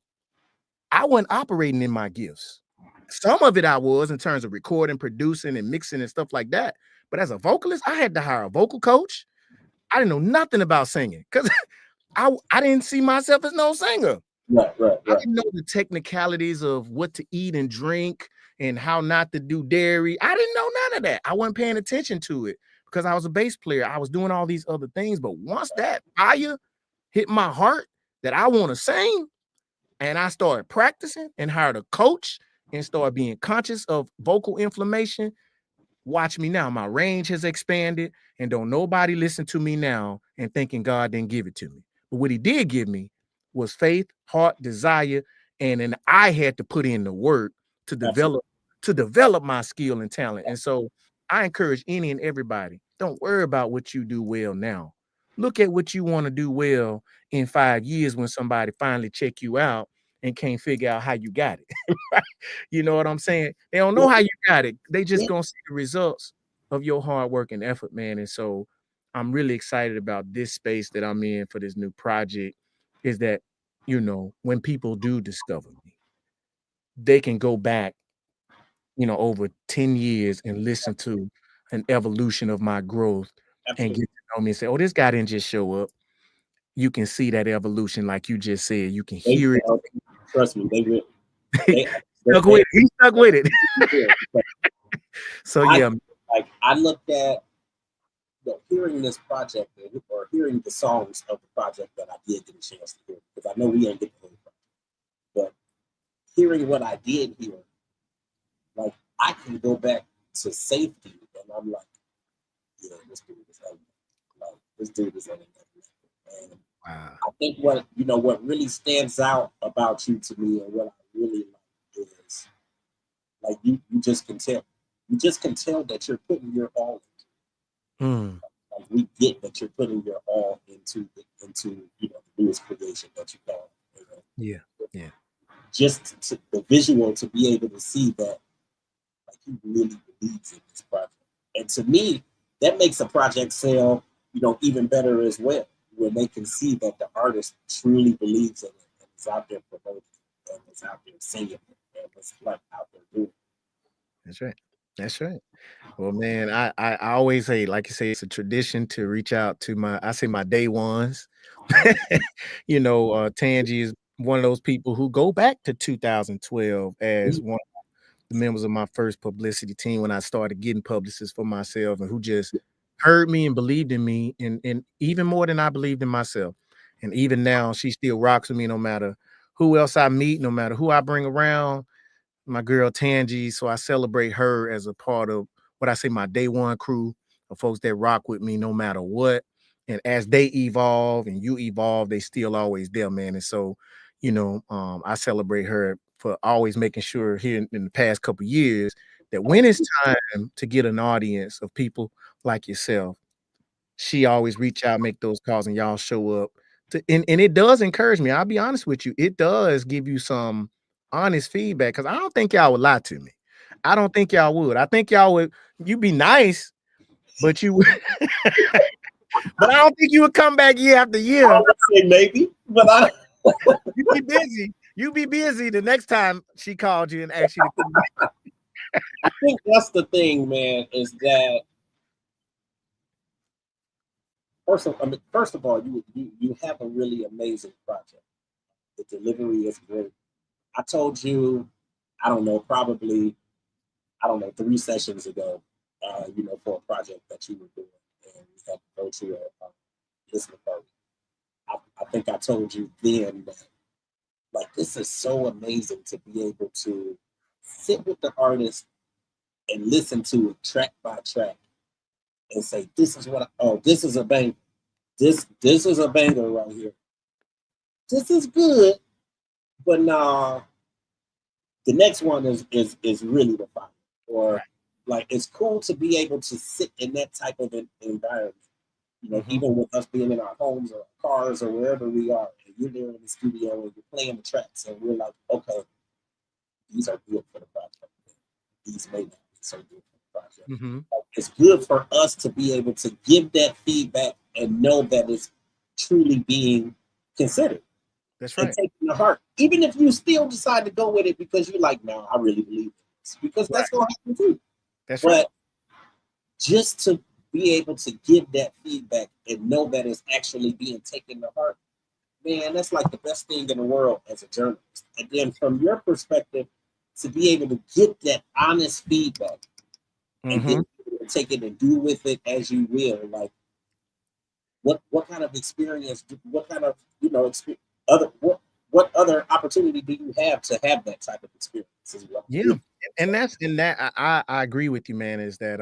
I wasn't operating in my gifts. Some of it I was in terms of recording, producing, and mixing and stuff like that. But as a vocalist, I had to hire a vocal coach. I didn't know nothing about singing because I didn't see myself as no singer. Right. I didn't know the technicalities of what to eat and drink and how not to do dairy. I didn't know none of that. I wasn't paying attention to it because I was a bass player. I was doing all these other things. But once that fire hit my heart that I want to sing, and I started practicing and hired a coach and started being conscious of vocal inflammation, watch me now. My range has expanded, and don't nobody listen to me now and thinking God didn't give it to me. But what he did give me was faith, heart, desire, and then I had to put in the work to develop my skill and talent. And so I encourage any and everybody, don't worry about what you do well now. Look at what you want to do well in 5 years when somebody finally check you out and can't figure out how you got it. Right? You know what I'm saying? They don't know how you got it. They just gonna see the results of your hard work and effort, man. And so I'm really excited about this space that I'm in for this new project. Is that, when people do discover me, they can go back, over 10 years and listen to an evolution of my growth and get to know me and say, oh, this guy didn't just show up. You can see that evolution, like you just said. You can hear it. Trust me, they will. He stuck with it. So yeah, like I looked at hearing this project or hearing the songs of the project that I did get a chance to hear, because I know we ain't get the whole project, but hearing what I did hear, like I can go back to Safety and I'm like, yeah, this dude is Alvin. Like this dude is Alvin. And wow. I think what really stands out about you to me and what I really like is like you just can tell that you're putting your all into it. Like Like, we get that you're putting your all into you know, the newest creation that you got. You know? Yeah. Just the visual to be able to see that, like, he really believes in this project. And to me, that makes a project sale, you know, even better as well, when they can see that the artist truly believes in it and is out there promoting it and is out there saying it and is like out there doing it. That's right. That's right. Well, man, I always say, like you say, it's a tradition to reach out to my day ones. You know, Tangi is one of those people who go back to 2012 as one of the members of my first publicity team when I started getting publicists for myself, and who just heard me and believed in me, and even more than I believed in myself. And even now, she still rocks with me no matter who else I meet, no matter who I bring around. My girl Tangi, so I celebrate her as a part of what I say my day one crew of folks that rock with me no matter what. And as they evolve and you evolve, they still always there, man. And so, you know, I celebrate her for always making sure here in the past couple of years that when it's time to get an audience of people like yourself, she always reach out, make those calls, and y'all show up. And it does encourage me. I'll be honest with you. It does give you some honest feedback because I don't think y'all would lie to me. I don't think y'all would. I think y'all would. You'd be nice, but you would. But I don't think you would come back year after year. I would say maybe, but You be busy. You be busy the next time she called you and asked you to come back. I think that's the thing, man, is that first of all, you have a really amazing project. The delivery is great. I told you, I don't know, probably, I don't know, 3 sessions ago, you know, for a project that you were doing, and we had to go to a listening party. I think I told you then that, like, this is so amazing to be able to sit with the artist and listen to it track by track and say, this is what, this is a banger. This is a banger right here. This is good, but nah, the next one is really the fire. Or, like, it's cool to be able to sit in that type of environment. You know, even with us being in our homes or cars or wherever we are, and you're there in the studio and you're playing the tracks, and we're like, okay, these are good for the project. These may not be so good for the project. Like, it's good for us to be able to give that feedback and know that it's truly being considered. That's right. And taking to heart, even if you still decide to go with it because you're like, no, I really believe this, because that's gonna happen too. That's But right. just to be able to give that feedback and know that it's actually being taken to heart, man, that's like the best thing in the world as a journalist. And then from your perspective, to be able to get that honest feedback and then take it and do with it as you will, like, what kind of experience, what kind of, you know, what other opportunity do you have to have that type of experience as well? Yeah, and I agree with you, man. Is that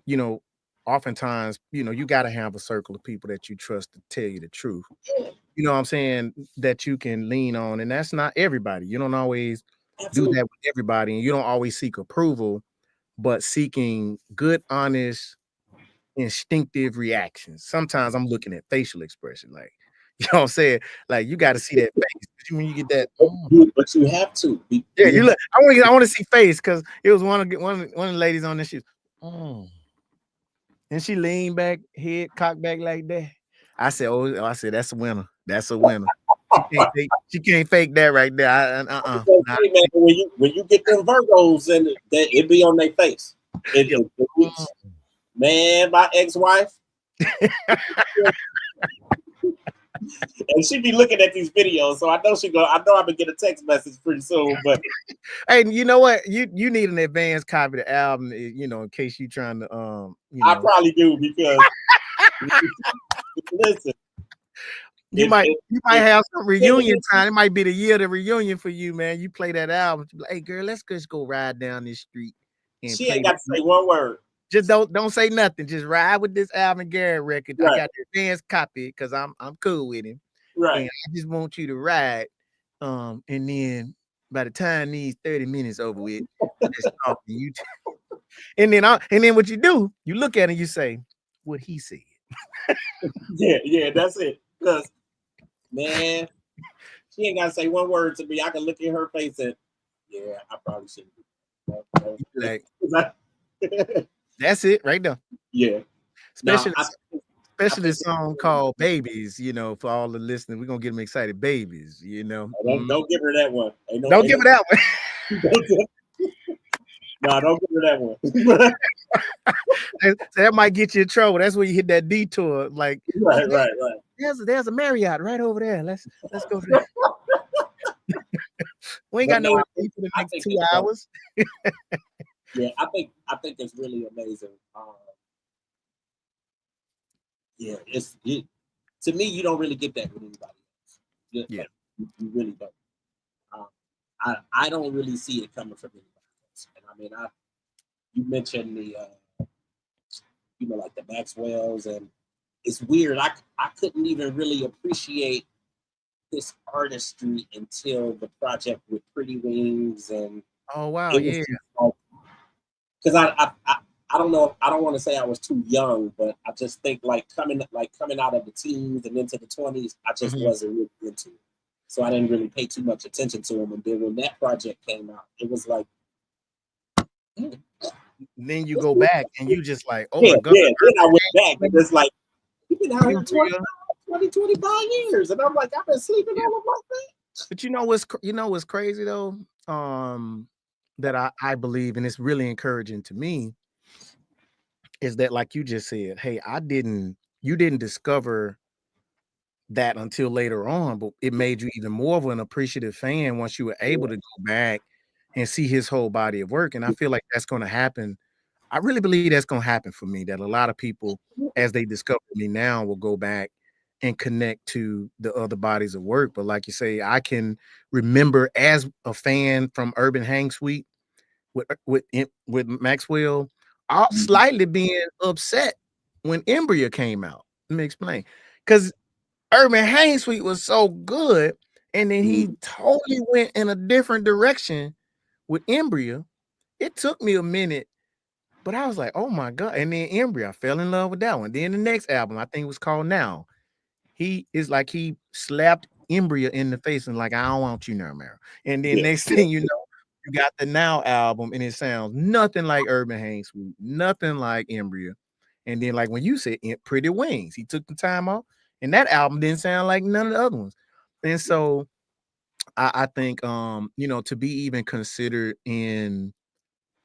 you know, oftentimes, you know, you got to have a circle of people that you trust to tell you the truth. You know what I'm saying? That you can lean on, and that's not everybody. You don't always do that with everybody, and you don't always seek approval, but seeking good, honest, instinctive reactions. Sometimes I'm looking at facial expression, like, you know what I'm saying? Like, you got to see that face when you get that. But you have to. Yeah, you look. I want to see face because it was one of the ladies on this. She was, and she leaned back, head cocked back like that. I said, I said that's a winner. That's a winner. She can't fake that right there. Nah. Man, when you get them Virgos and it be on their face. Man, my ex-wife. And she be looking at these videos, so I know I'm gonna get a text message pretty soon. But hey, you know what? You need an advanced copy of the album, you know, in case you're trying to you know. I probably do, because listen, you might have some reunion time. It might be the year of the reunion for you, man. You play that album. Like, hey, girl, let's just go ride down this street. And she ain't got to say one word. Just don't say nothing. Just ride with this Alvin Garrett record. Right. I got the advanced copy because I'm cool with him. Right. And I just want you to ride. And then by the time these 30 minutes over with, just talk to you. And then what you do, you look at it and you say, what he said. Yeah, that's it. Because, man, she ain't got to say one word to me. I can look in her face and, yeah, I probably shouldn't do that. Like, that's it right there. Yeah. Especially this song called Babies, you know, for all the listeners. We're going to get them excited. Babies, you know. Don't give her that one. Don't give her that one. No, don't give her that one. That might get you in trouble. That's where you hit that detour. Like, right. There's a Marriott right over there. Let's go to that. We ain't got no for the next 2 hours. Yeah, I think it's really amazing. Yeah, to me, you don't really get that with anybody else. Yeah, you really don't. I don't really see it coming from anybody else. And I mean, you mentioned the like the Maxwells, and it's weird. I couldn't even really appreciate this artistry until the project with Pretty Wings, and oh wow, yeah. Because I don't know. I don't want to say I was too young, but I just think coming out of the teens and into the 20s, I just wasn't really into it. So I didn't really pay too much attention to them. And then when that project came out, it was like. Then you go back and you just like, oh my God. Yeah, then I went back and it's like, you've been out here 25 years. And I'm like, I've been sleeping all of my life. But you know what's crazy though? That I believe, and it's really encouraging to me, is that like you just said, hey, you didn't discover that until later on, but it made you even more of an appreciative fan once you were able to go back and see his whole body of work. And I feel like that's going to happen. I really believe that's going to happen for me, that a lot of people, as they discover me now, will go back and connect to the other bodies of work. But like you say, I can remember as a fan from Urban Hang Suite with Maxwell, slightly being upset when Embryo came out. Let me explain. Because Urban Hang Suite was so good, and then he totally went in a different direction with Embryo. It took me a minute, but I was like, oh my God. And then Embryo, I fell in love with that one. Then the next album, I think it was called Now. He slapped Embryo in the face and like, I don't want you no more. And then next thing you know, you got the Now album, and it sounds nothing like Urban Hang Suite, nothing like Embryo. And then like when you said Pretty Wings, he took the time off, and that album didn't sound like none of the other ones. And so I think to be even considered in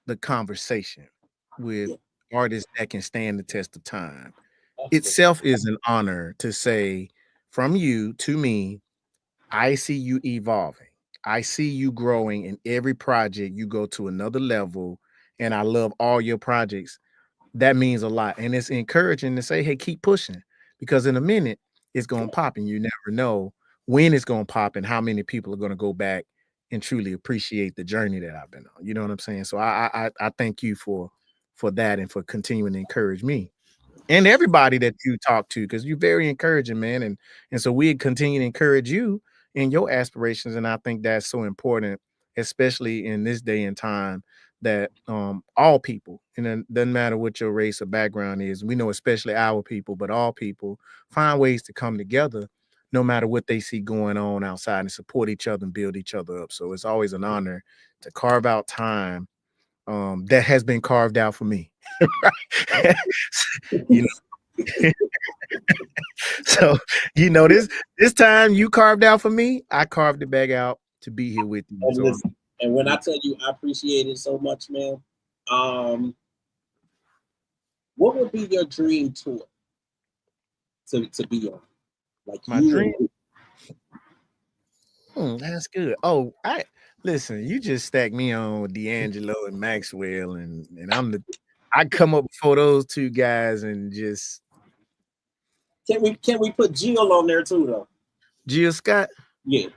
the conversation with artists that can stand the test of time itself is an honor to say from you to me, I see you evolving. I see you growing in every project. You go to another level, and I love all your projects. That means a lot. And it's encouraging to say, hey, keep pushing, because in a minute it's going to pop, and you never know when it's going to pop and how many people are going to go back and truly appreciate the journey that I've been on. You know what I'm saying? So I thank you for that and for continuing to encourage me and everybody that you talk to, because you're very encouraging, man. And so we continue to encourage you in your aspirations. And I think that's so important, especially in this day and time, that all people, and it doesn't matter what your race or background is, we know especially our people, but all people find ways to come together no matter what they see going on outside, and support each other and build each other up. So it's always an honor to carve out time that has been carved out for me. You know. So this time you carved out for me, I carved it back out to be here with you. And, listen, and when I tell you I appreciate it so much, man, what would be your dream tour to be on? Like my dream. That's good. Oh, listen, you just stacked me on with D'Angelo and Maxwell, and I come up before those two guys and just. Can we put Jill on there too, though? Jill Scott? Yeah. I mean,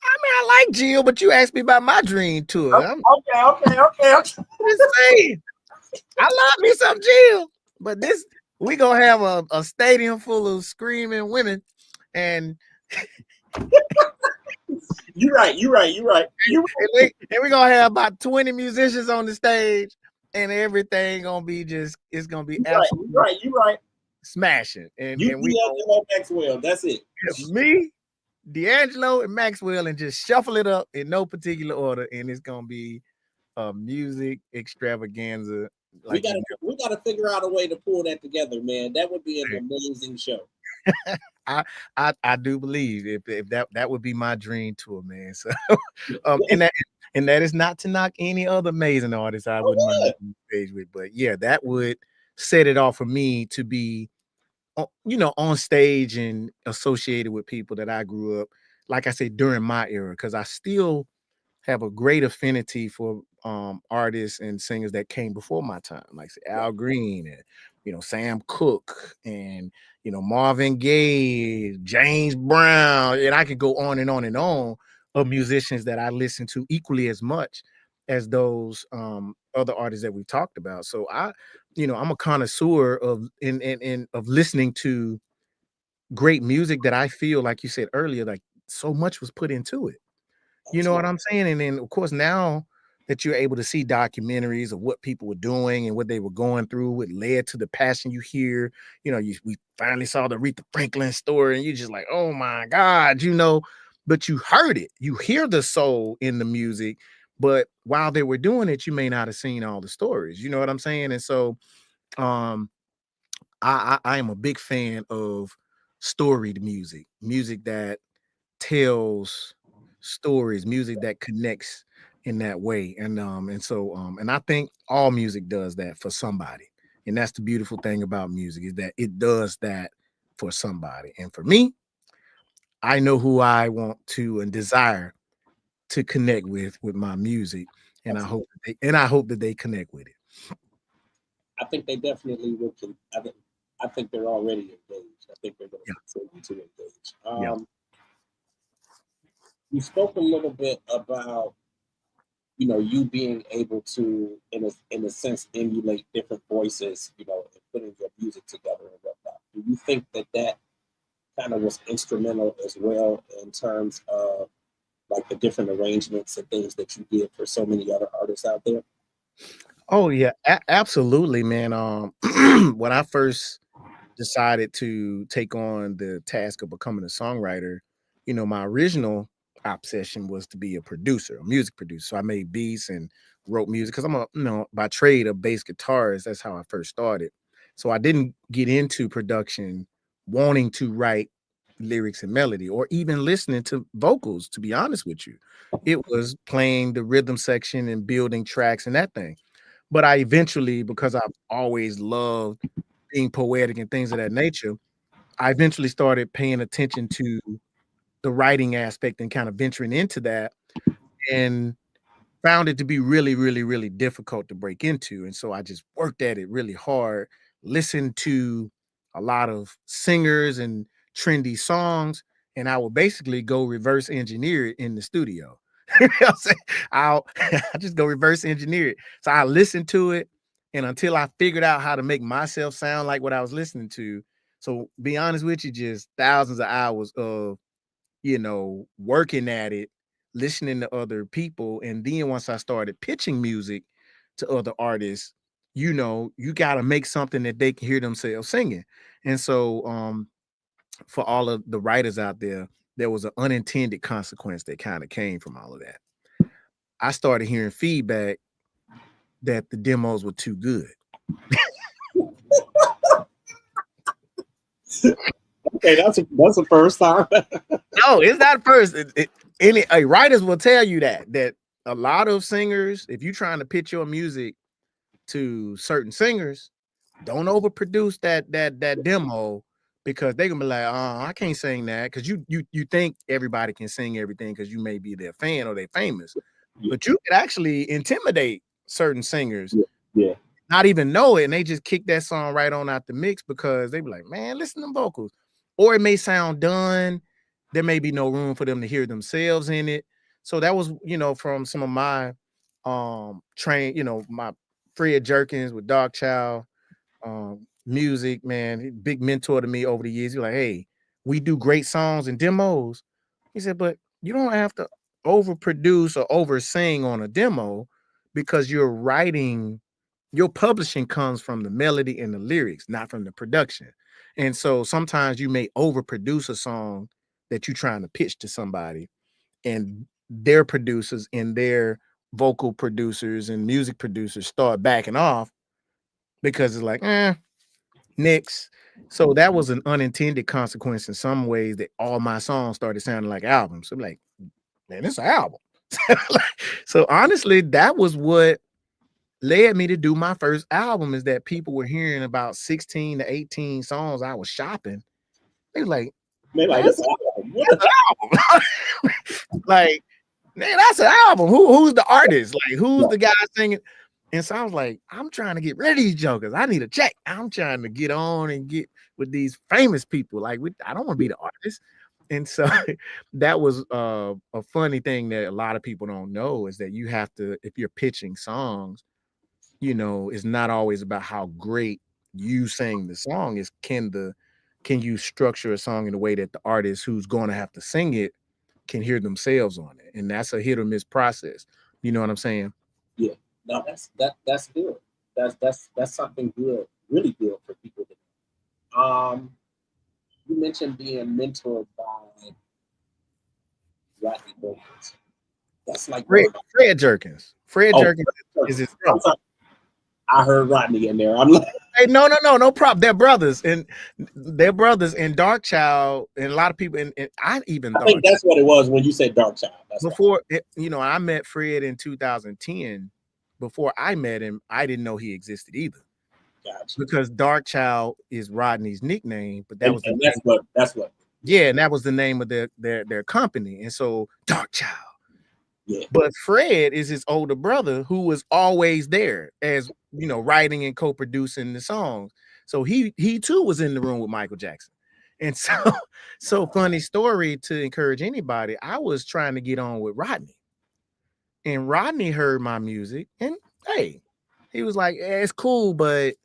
I like Jill, but you asked me about my dream tour. Okay. I love me some Jill, but we gonna have a stadium full of screaming women, and You're right. And we're gonna have about 20 musicians on the stage, and everything gonna be it's gonna be absolutely right. You're right. smashing. And You, we D'Angelo, Maxwell. That's it. me, D'Angelo, and Maxwell, and just shuffle it up in no particular order, and it's gonna be a music extravaganza. We gotta figure out a way to pull that together, man. That would be an amazing show. I do believe if that would be my dream tour, man. So and that is not to knock any other amazing artists I wouldn't mind on stage with, but yeah, that would set it off for me to be on stage and associated with people that I grew up, like I said, during my era, because I still have a great affinity for artists and singers that came before my time, like say, Al Green and Sam Cooke and Marvin Gaye, James Brown, and I could go on and on and on of musicians that I listen to equally as much as those other artists that we've talked about. So I'm a connoisseur of of listening to great music that I feel, like you said earlier, like so much was put into it. You know what I'm saying? And then, of course, now that you're able to see documentaries of what people were doing and what they were going through, what led to the passion you hear, we finally saw the Aretha Franklin story, and you're just like, oh my God, but you heard it. You hear the soul in the music, but while they were doing it, you may not have seen all the stories. You know what I'm saying? And so I am a big fan of storied music that tells stories, music that connects in that way. And I think all music does that for somebody. And that's the beautiful thing about music, is that it does that for somebody. And for me, I know who I want to and desire to connect with my music. And I hope that they connect with it. I think they definitely will. I think they're already engaged. I think they're going to continue to engage. You spoke a little bit about, you being able to, in a sense, emulate different voices, and putting your music together and whatnot. Do you think that kind of was instrumental as well in terms of like the different arrangements and things that you did for so many other artists out there? Oh yeah, absolutely, man. When I first decided to take on the task of becoming a songwriter, my original obsession was to be a producer, a music producer. So I made beats and wrote music because I'm by trade a bass guitarist. That's how I first started. So I didn't get into production wanting to write lyrics and melody or even listening to vocals, to be honest with you. It was playing the rhythm section and building tracks and that thing. But I eventually, because I've always loved being poetic and things of that nature, I eventually started paying attention to the writing aspect and kind of venturing into that, and found it to be really, really, really difficult to break into. And so I just worked at it really hard, listened to a lot of singers and trendy songs, and I would basically go reverse engineer it in the studio. You know what I'm saying? I just go reverse engineer it. So I listened to it, and until I figured out how to make myself sound like what I was listening to. So be honest with you, just thousands of hours of working at it, listening to other people. And then once I started pitching music to other artists, you got to make something that they can hear themselves singing. And so for all of the writers out there was an unintended consequence that kind of came from all of that. I started hearing feedback that the demos were too good. Okay, that's the first time. No, it's not first. Writers will tell you that a lot of singers, if you're trying to pitch your music to certain singers, don't overproduce that demo, because they're gonna be like, I can't sing that, because you think everybody can sing everything because you may be their fan or they're famous, but you could actually intimidate certain singers. Yeah. Not even know it, and they just kick that song right on out the mix because they be like, man, listen to them vocals. Or it may sound done. There may be no room for them to hear themselves in it. So that was, from some of my my Fred Jerkins with Dog Child music, man, big mentor to me over the years. He's like, hey, we do great songs and demos. He said, but you don't have to overproduce or over sing on a demo, because your publishing comes from the melody and the lyrics, not from the production. And so sometimes you may overproduce a song that you're trying to pitch to somebody, and their producers and their vocal producers and music producers start backing off because it's like, Knicks. So that was an unintended consequence in some ways, that all my songs started sounding like albums. I'm like, man, it's an album. So honestly, that was what led me to do my first album, is that people were hearing about 16 to 18 songs I was shopping. They were like, Man, like, that's an album. Like, man, that's an album. Who's the artist? Like, who's the guy singing? And so I was like, I'm trying to get rid of these jokers. I need a check. I'm trying to get on and get with these famous people. Like, I don't want to be the artist. And so that was a funny thing that a lot of people don't know, is that you have to, if you're pitching songs, it's not always about how great you sing the song. Is can you structure a song in a way that the artist who's going to have to sing it can hear themselves on it? And that's a hit or miss process. You know what I'm saying? Yeah. No, that's good. That's something good, really good for people to. You mentioned being mentored by Rodney Jerkins. That's like Fred Jerkins. Fred Jerkins is his brother. I heard Rodney in there. I'm like, hey, no problem. They're brothers, and Dark Child, and a lot of people, and I think that's what it was when you said Dark Child. Before I met Fred in 2010. Before I met him, I didn't know he existed either. Gotcha. Because Dark Child is Rodney's nickname, but that's what. Yeah, and that was the name of their company, and so Dark Child. Yeah. But Fred is his older brother, who was always there, as writing and co-producing the songs. So he too was in the room with Michael Jackson. And so funny story to encourage anybody. I was trying to get on with Rodney, and Rodney heard my music, and hey, he was like, it's cool, but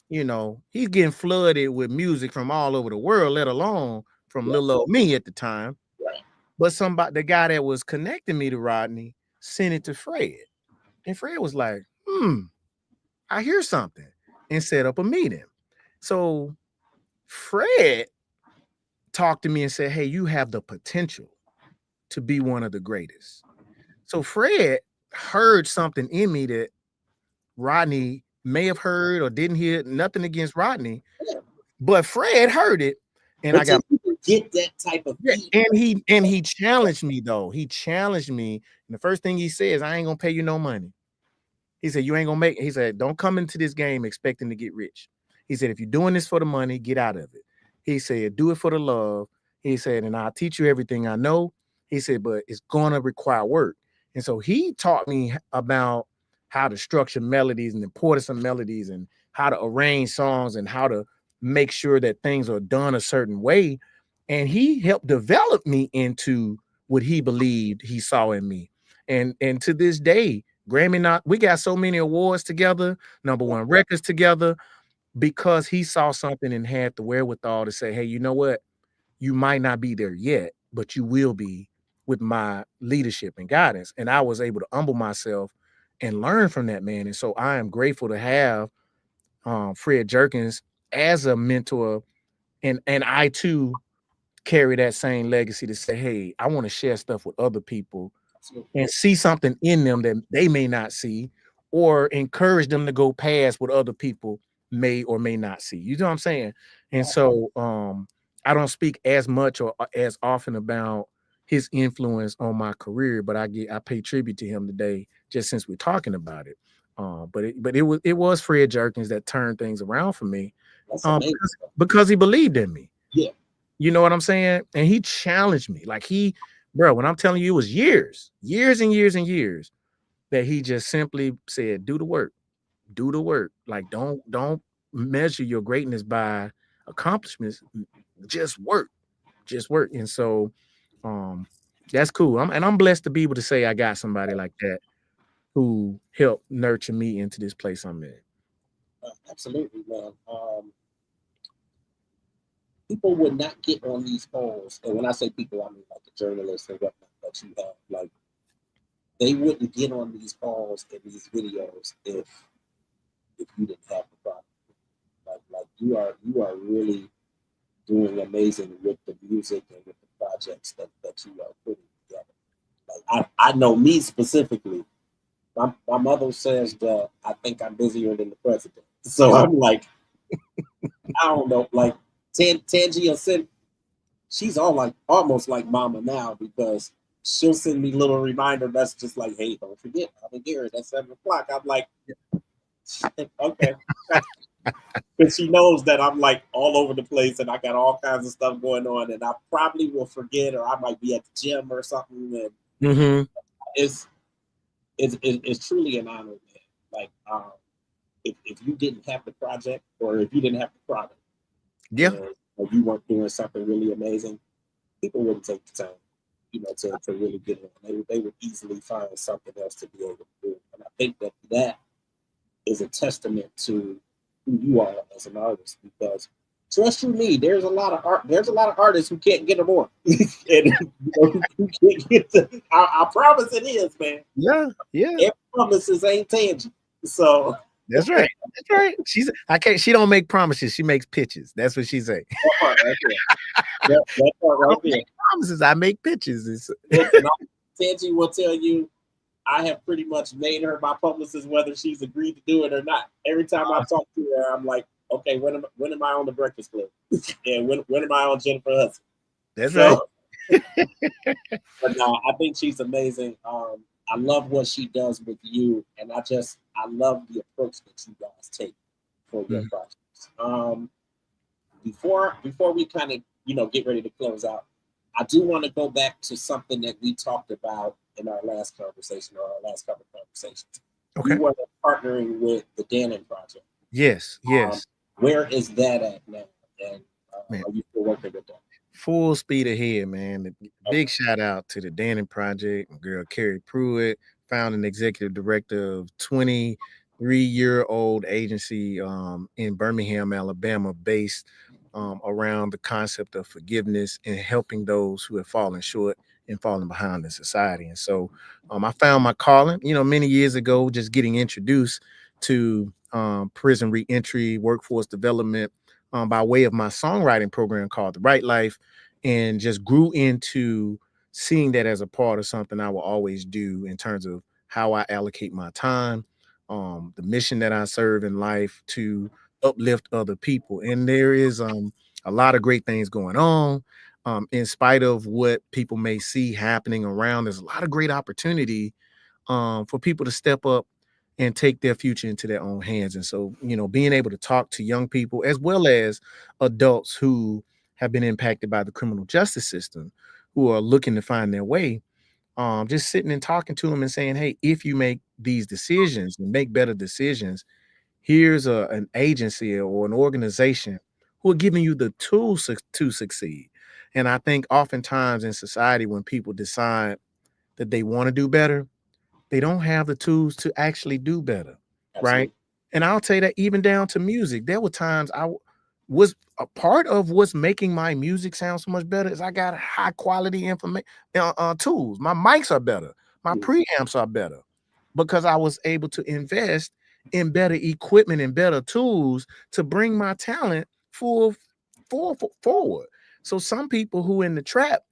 he's getting flooded with music from all over the world, let alone from little old me at the time. Right. But the guy that was connecting me to Rodney sent it to Fred. And Fred was like, I hear something, and set up a meeting. So Fred talked to me and said, hey, you have the potential to be one of the greatest. So Fred heard something in me that Rodney may have heard or didn't hear. Nothing against Rodney, but Fred heard it. And I got get that type of and he challenged me though. He challenged me, and the first thing he says, I ain't gonna pay you no money. He said, you ain't gonna make. He said, don't come into this game expecting to get rich. He said, if you're doing this for the money, get out of it. He said, do it for the love. He said, and I'll teach you everything I know. He said, but it's gonna require work. And so he taught me about how to structure melodies and the importance of melodies, and how to arrange songs, and how to make sure that things are done a certain way. And he helped develop me into what he believed he saw in me. And to this day, we got so many awards together, #1 records together, because he saw something and had the wherewithal to say, hey, you know what? You might not be there yet, but you will be with my leadership and guidance. And I was able to humble myself and learn from that man. And so I am grateful to have Fred Jerkins as a mentor. And I too carry that same legacy to say, hey, I want to share stuff with other people and see something in them that they may not see, or encourage them to go past what other people may or may not see. You know what I'm saying? And so I don't speak as much or as often about his influence on my career, but I pay tribute to him today, just since we're talking about it. But it was Fred Jerkins that turned things around for me, because he believed in me. Yeah. You know what I'm saying? And he challenged me. Like bro, when I'm telling you, it was years and years and years that he just simply said, do the work. Like, don't measure your greatness by accomplishments. Just work. And so that's cool. I'm blessed to be able to say I got somebody like that who helped nurture me into this place I'm in. Absolutely, man. People would not get on these calls, and when I say people, I mean like the journalists and whatnot that you have. Like, they wouldn't get on these calls and these videos if you didn't have the product. Like you are really doing amazing with the music and with the projects that you are putting together. Like I know me specifically, my mother says that I think I'm busier than the president. So I'm like, I don't know, like Tangia said, she's all like almost like mama now because she'll send me little reminder messages like, hey, don't forget, I'll be here at 7 o'clock. I'm like, okay. Because she knows that I'm like all over the place and I got all kinds of stuff going on and I probably will forget or I might be at the gym or something. And it's truly an honor, man. Like if you didn't have the project or if you didn't have the product, or you weren't doing something really amazing, people wouldn't take the time, to really get on. They would easily find something else to be able to do. And I think that is a testament to who you are as an artist because trust you me, there's a lot of artists who can't get them on. And who can't get to, I promise it is, man. Yeah. Every promises ain't tangible. So that's right. She don't make promises, she makes pitches. That's what she say. That part right there. That part right there. Promises, I make pitches. Tangie will tell you I have pretty much made her my publicist, whether she's agreed to do it or not. Every time I talk to her, I'm like, okay, when am I on the Breakfast Club? And when am I on Jennifer Hudson? That's right. But no, I think she's amazing. I love what she does with you, and I love the approach that you guys take for your projects. Before we kind of get ready to close out, I do want to go back to something that we talked about in our last conversation or our last couple of conversations. Okay. We were partnering with the Dannon Project. Yes. Where is that at now? And are you still working with that? Full speed ahead, man. Big shout out to the Dannon Project, my girl Carrie Pruitt, founding executive director of 23-year-old agency in Birmingham, Alabama, based around the concept of forgiveness and helping those who have fallen short and falling behind in society. And so I found my calling, many years ago, just getting introduced to prison reentry, workforce development by way of my songwriting program called The Right Life, and just grew into seeing that as a part of something I will always do in terms of how I allocate my time, the mission that I serve in life to uplift other people. And there is a lot of great things going on. In spite of what people may see happening around, there's a lot of great opportunity for people to step up and take their future into their own hands. And so, being able to talk to young people as well as adults who have been impacted by the criminal justice system, who are looking to find their way, just sitting and talking to them and saying, hey, if you make these decisions and make better decisions, here's an agency or an organization who are giving you the tools to succeed. And I think oftentimes in society, when people decide that they want to do better, they don't have the tools to actually do better. Absolutely. Right. And I'll tell you that even down to music, there were times I was a part of what's making my music sound so much better is I got high quality information tools. My mics are better. My preamps are better because I was able to invest in better equipment and better tools to bring my talent forward. So some people who in the trap,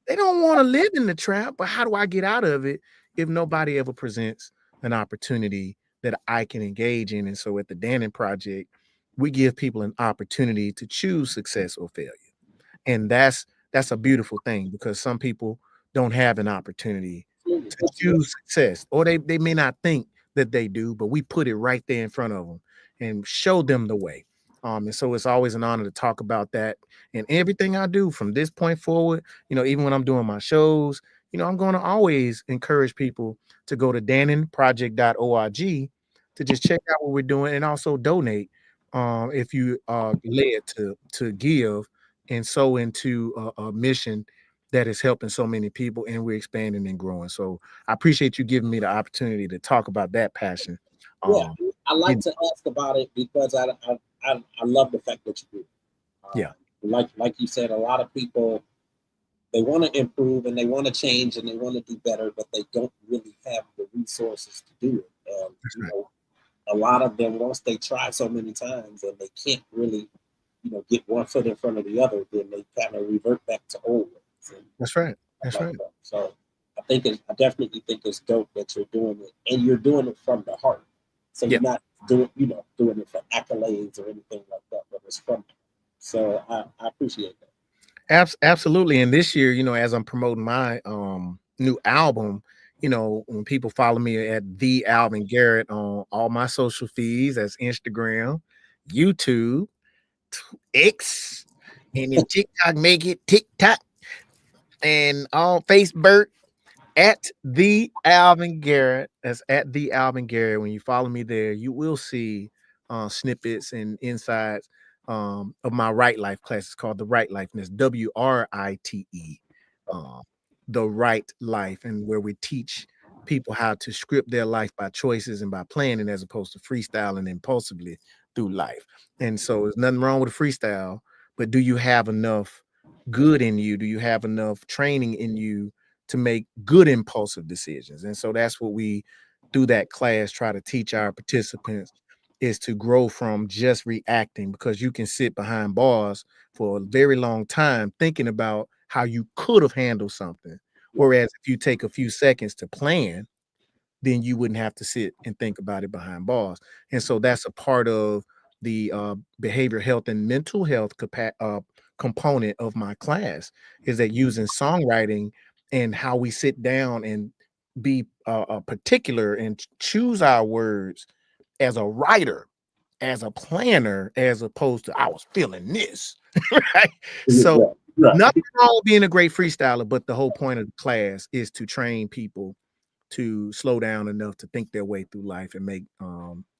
they don't want to live in the trap, but how do I get out of it if nobody ever presents an opportunity that I can engage in? And so at the Dannon Project, we give people an opportunity to choose success or failure. And that's a beautiful thing because some people don't have an opportunity to choose success, or they may not think that they do, but we put it right there in front of them and show them the way. And so it's always an honor to talk about that. And everything I do from this point forward, even when I'm doing my shows, I'm going to always encourage people to go to dannonproject.org to just check out what we're doing and also donate if you are led to give and sow into a mission that is helping so many people, and we're expanding and growing. So I appreciate you giving me the opportunity to talk about that passion. Yeah, I like to ask about it because I love the fact that you do. Like you said, a lot of people, they want to improve and they want to change and they want to do better, but they don't really have the resources to do it. And a lot of them, once they try so many times and they can't really, get one foot in front of the other, then they kind of revert back to old ways. And That's right. That's like right. that. So I definitely think it's dope that you're doing it, and you're doing it from the heart. So Yeah. you're not doing it for accolades or anything like that, but it's from. So I appreciate that. Absolutely. And this year, as I'm promoting my new album, when people follow me at the Alvin Garrett on all my social feeds, that's Instagram, YouTube, X, and then TikTok, make it TikTok, and on Facebook at the Alvin Garrett. That's at the Alvin Garrett. When you follow me there, you will see snippets and insights of my Right Life class. It's called the Right Life, and it's WRITE, the Right Life, and where we teach people how to script their life by choices and by planning, as opposed to freestyling impulsively through life. And so, there's nothing wrong with a freestyle, but do you have enough good in you? Do you have enough training in you to make good impulsive decisions? And so that's what we, through that class, try to teach our participants, is to grow from just reacting, because you can sit behind bars for a very long time thinking about how you could have handled something. Whereas if you take a few seconds to plan, then you wouldn't have to sit and think about it behind bars. And so that's a part of the behavioral health and mental health component of my class, is that using songwriting and how we sit down and be particular and choose our words as a writer, as a planner, as opposed to I was feeling this. Right. So nothing wrong with being a great freestyler, but the whole point of the class is to train people to slow down enough to think their way through life and make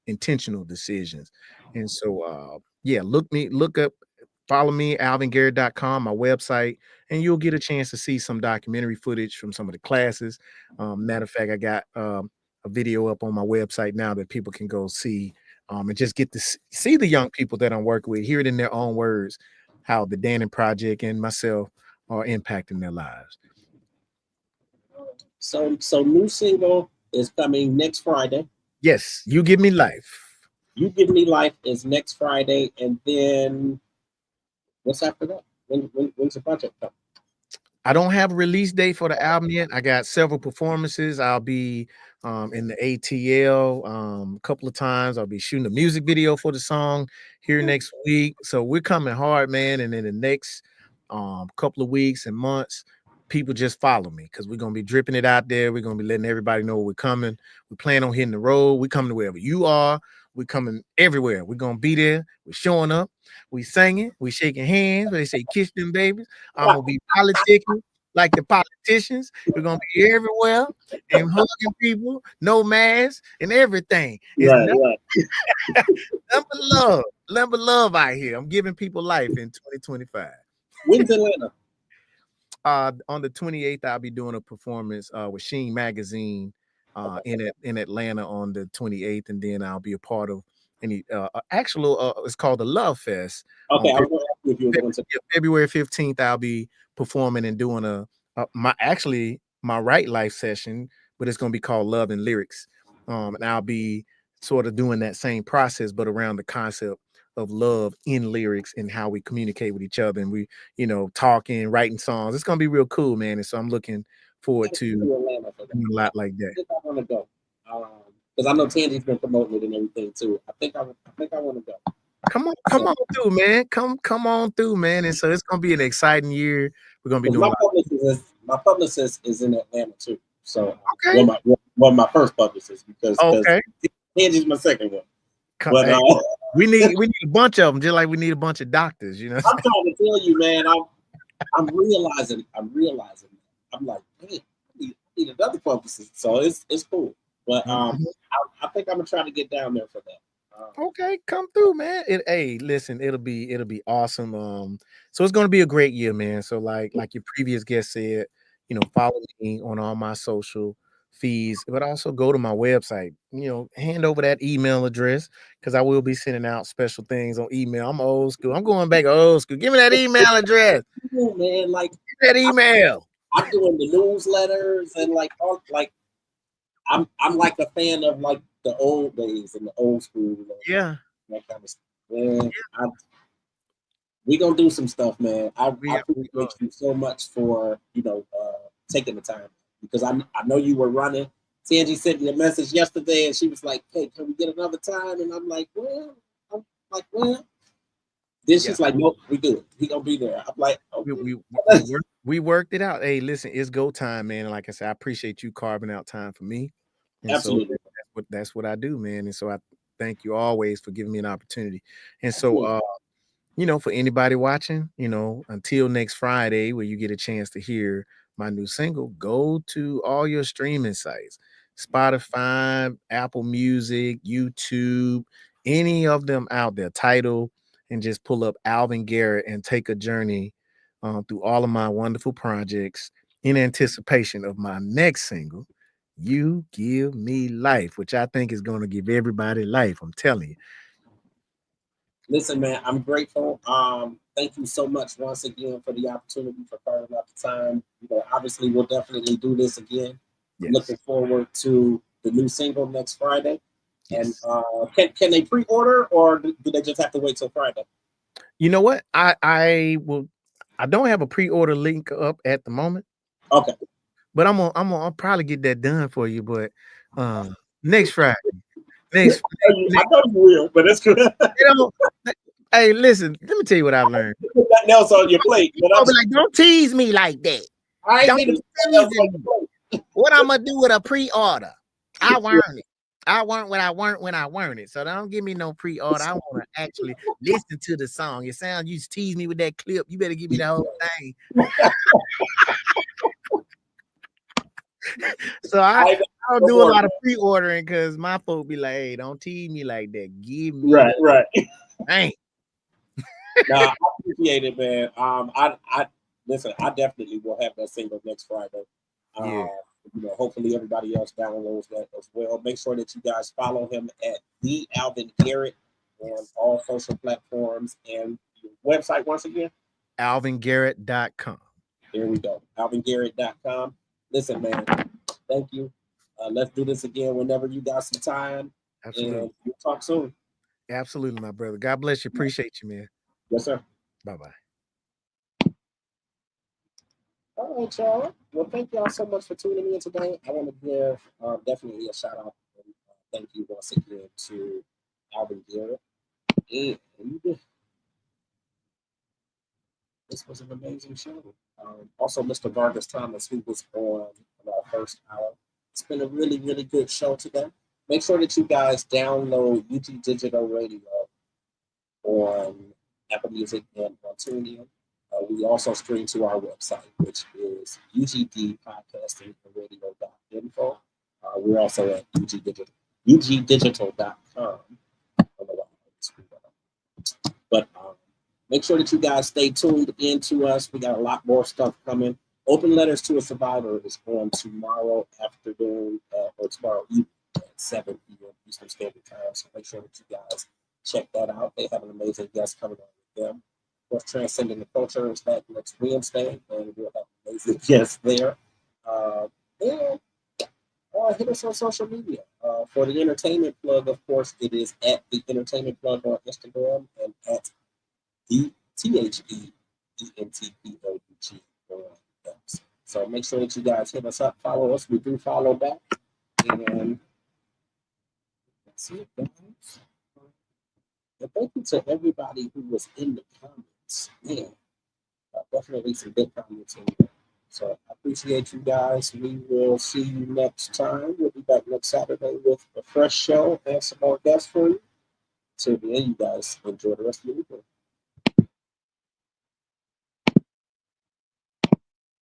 intentional decisions. And so look up, follow me, alvingarrett.com, my website, and you'll get a chance to see some documentary footage from some of the classes. Matter of fact, I got a video up on my website now that people can go see, and just get to see the young people that I'm working with, hear it in their own words, how the Dannon Project and myself are impacting their lives. So new single is coming next Friday. Yes, You Give Me Life. You Give Me Life is next Friday, and then what's after that? When's the project come? I don't have a release date for the album yet. I got several performances. I'll be in the ATL a couple of times. I'll be shooting a music video for the song here next week. So we're coming hard, man. And in the next couple of weeks and months, people just follow me, because we're going to be dripping it out there. We're going to be letting everybody know we're coming. We plan on hitting the road. We're coming to wherever you are. We're coming everywhere. We're going to be there. We're showing up. We singing. We shaking hands. They say, kiss them babies. I'm going to be politicking like the politicians. We're going to be everywhere and hugging people, no mask and everything. It's number love out here. I'm giving people life in 2025. When's Atlanta? On the 28th, I'll be doing a performance with Sheen Magazine in Atlanta on the 28th, and then I'll be a part of it's called the Love Fest. Okay, I was going to ask you if you were going to February 15th. I'll be performing and doing my Right Life session, but it's going to be called Love and Lyrics, and I'll be sort of doing that same process, but around the concept of love in lyrics and how we communicate with each other, and we, talking, writing songs. It's gonna be real cool, man. And so I'm looking forward to a lot like that. I think I want to go because I know Tandy's been promoting it and everything too. I think I want to go. Come on through, man. Come on through, man. And so it's gonna be an exciting year. We're gonna be doing. My publicist is in Atlanta too. So okay. One of my first publicists, because Tandy's my second one. But we need a bunch of them, just like we need a bunch of doctors. I'm trying to tell you, man. I'm realizing. I'm like, hey, I need another publicist. So it's cool. But I think I'm gonna try to get down there for that. Okay, come through, man. Listen, it'll be awesome. So it's gonna be a great year, man. So like your previous guest said, follow me on all my social feeds, but also go to my website, hand over that email address, because I will be sending out special things on email. I'm old school. I'm going back old school. Give me that email address. Oh, man, like that email. I'm doing the newsletters and I'm like a fan of like the old days and the old school. Yeah. That kind of stuff. Man, We gonna do some stuff, man. I We appreciate you so much for taking the time, because I know you were running. Tangie sent me a message yesterday, and she was like, "Hey, can we get another time?" And I'm like, "Well," Then she's like, "Nope, we do it. He gonna be there." I'm like, "Okay." We worked it out. Hey, listen, it's go time, man. And like I said, I appreciate you carving out time for me. And Absolutely. so that's what I do, man. And so I thank you always for giving me an opportunity. And so for anybody watching, until next Friday, where you get a chance to hear my new single, go to all your streaming sites, Spotify, Apple Music, YouTube, any of them out there, Tidal, and just pull up Alvin Garrett and take a journey through all of my wonderful projects in anticipation of my next single, You Give Me Life, which I think is going to give everybody life. I'm telling you. Listen, man, I'm grateful. Thank you so much once again for the opportunity, for carving out the time. Obviously, we'll definitely do this again. Yes. I'm looking forward to the new single next Friday. Yes. And can they pre-order, or do they just have to wait till Friday? You know what? I don't have a pre-order link up at the moment. Okay. But I'll probably get that done for you. But next Friday. I know you will, but it's good. Hey, listen, let me tell you what I've learned. Nothing else on your plate. But I'll be like, don't tease me like that. I ain't Don't tease me. What I'm gonna do with a pre-order? I learned it. I weren't what I weren't when I weren't it. So don't give me no pre-order. I want to actually listen to the song. It sounds you tease me with that clip. You better give me the whole thing. So I don't do a lot of pre-ordering because my folk be like, hey, don't tease me like that. Give me right. Dang. Nah, I appreciate it, man. I listen, I definitely will have that single next Friday. Hopefully everybody else downloads that as well. Make sure that you guys follow him at the Alvin Garrett on all social platforms, and your website once again, alvingarrett.com. There we go, alvingarrett.com. Listen, man, thank you. Let's do this again whenever you got some time. Absolutely. And we'll talk soon. Absolutely, my brother. God bless you. Appreciate you, man. Yes, sir. Bye-bye. All right, y'all. Well, thank y'all so much for tuning in today. I want to give definitely a shout out and thank you once again to Alvin Garrett. And this was an amazing show. Also, Mr. Varges Thomas, who was on our first hour. It's been a really, really good show today. Make sure that you guys download UG Digital Radio on Apple Music and on TuneIn. We also stream to our website, which is ugdpodcastingradio.info. We're also at ugdigital.com. But make sure that you guys stay tuned into us. We got a lot more stuff coming. Open Letters to a Survivor is on tomorrow afternoon or tomorrow evening at 7 p.m. Eastern Standard Time. So make sure that you guys check that out. They have an amazing guest coming on with them. Of course, Transcending the Culture is back next Wednesday, and we'll have amazing guests there. And hit us on social media. For the entertainment plug, of course, it is at the entertainment plug on Instagram and at the THEENTPLUG on X. So make sure that you guys hit us up, follow us. We do follow back. And that's it, guys. And thank you to everybody who was in the comments. Man, definitely some good comments in there. So I appreciate you guys. We will see you next time. We'll be back next Saturday with a fresh show and some more guests for you. Till then, you guys enjoy the rest of the weekend.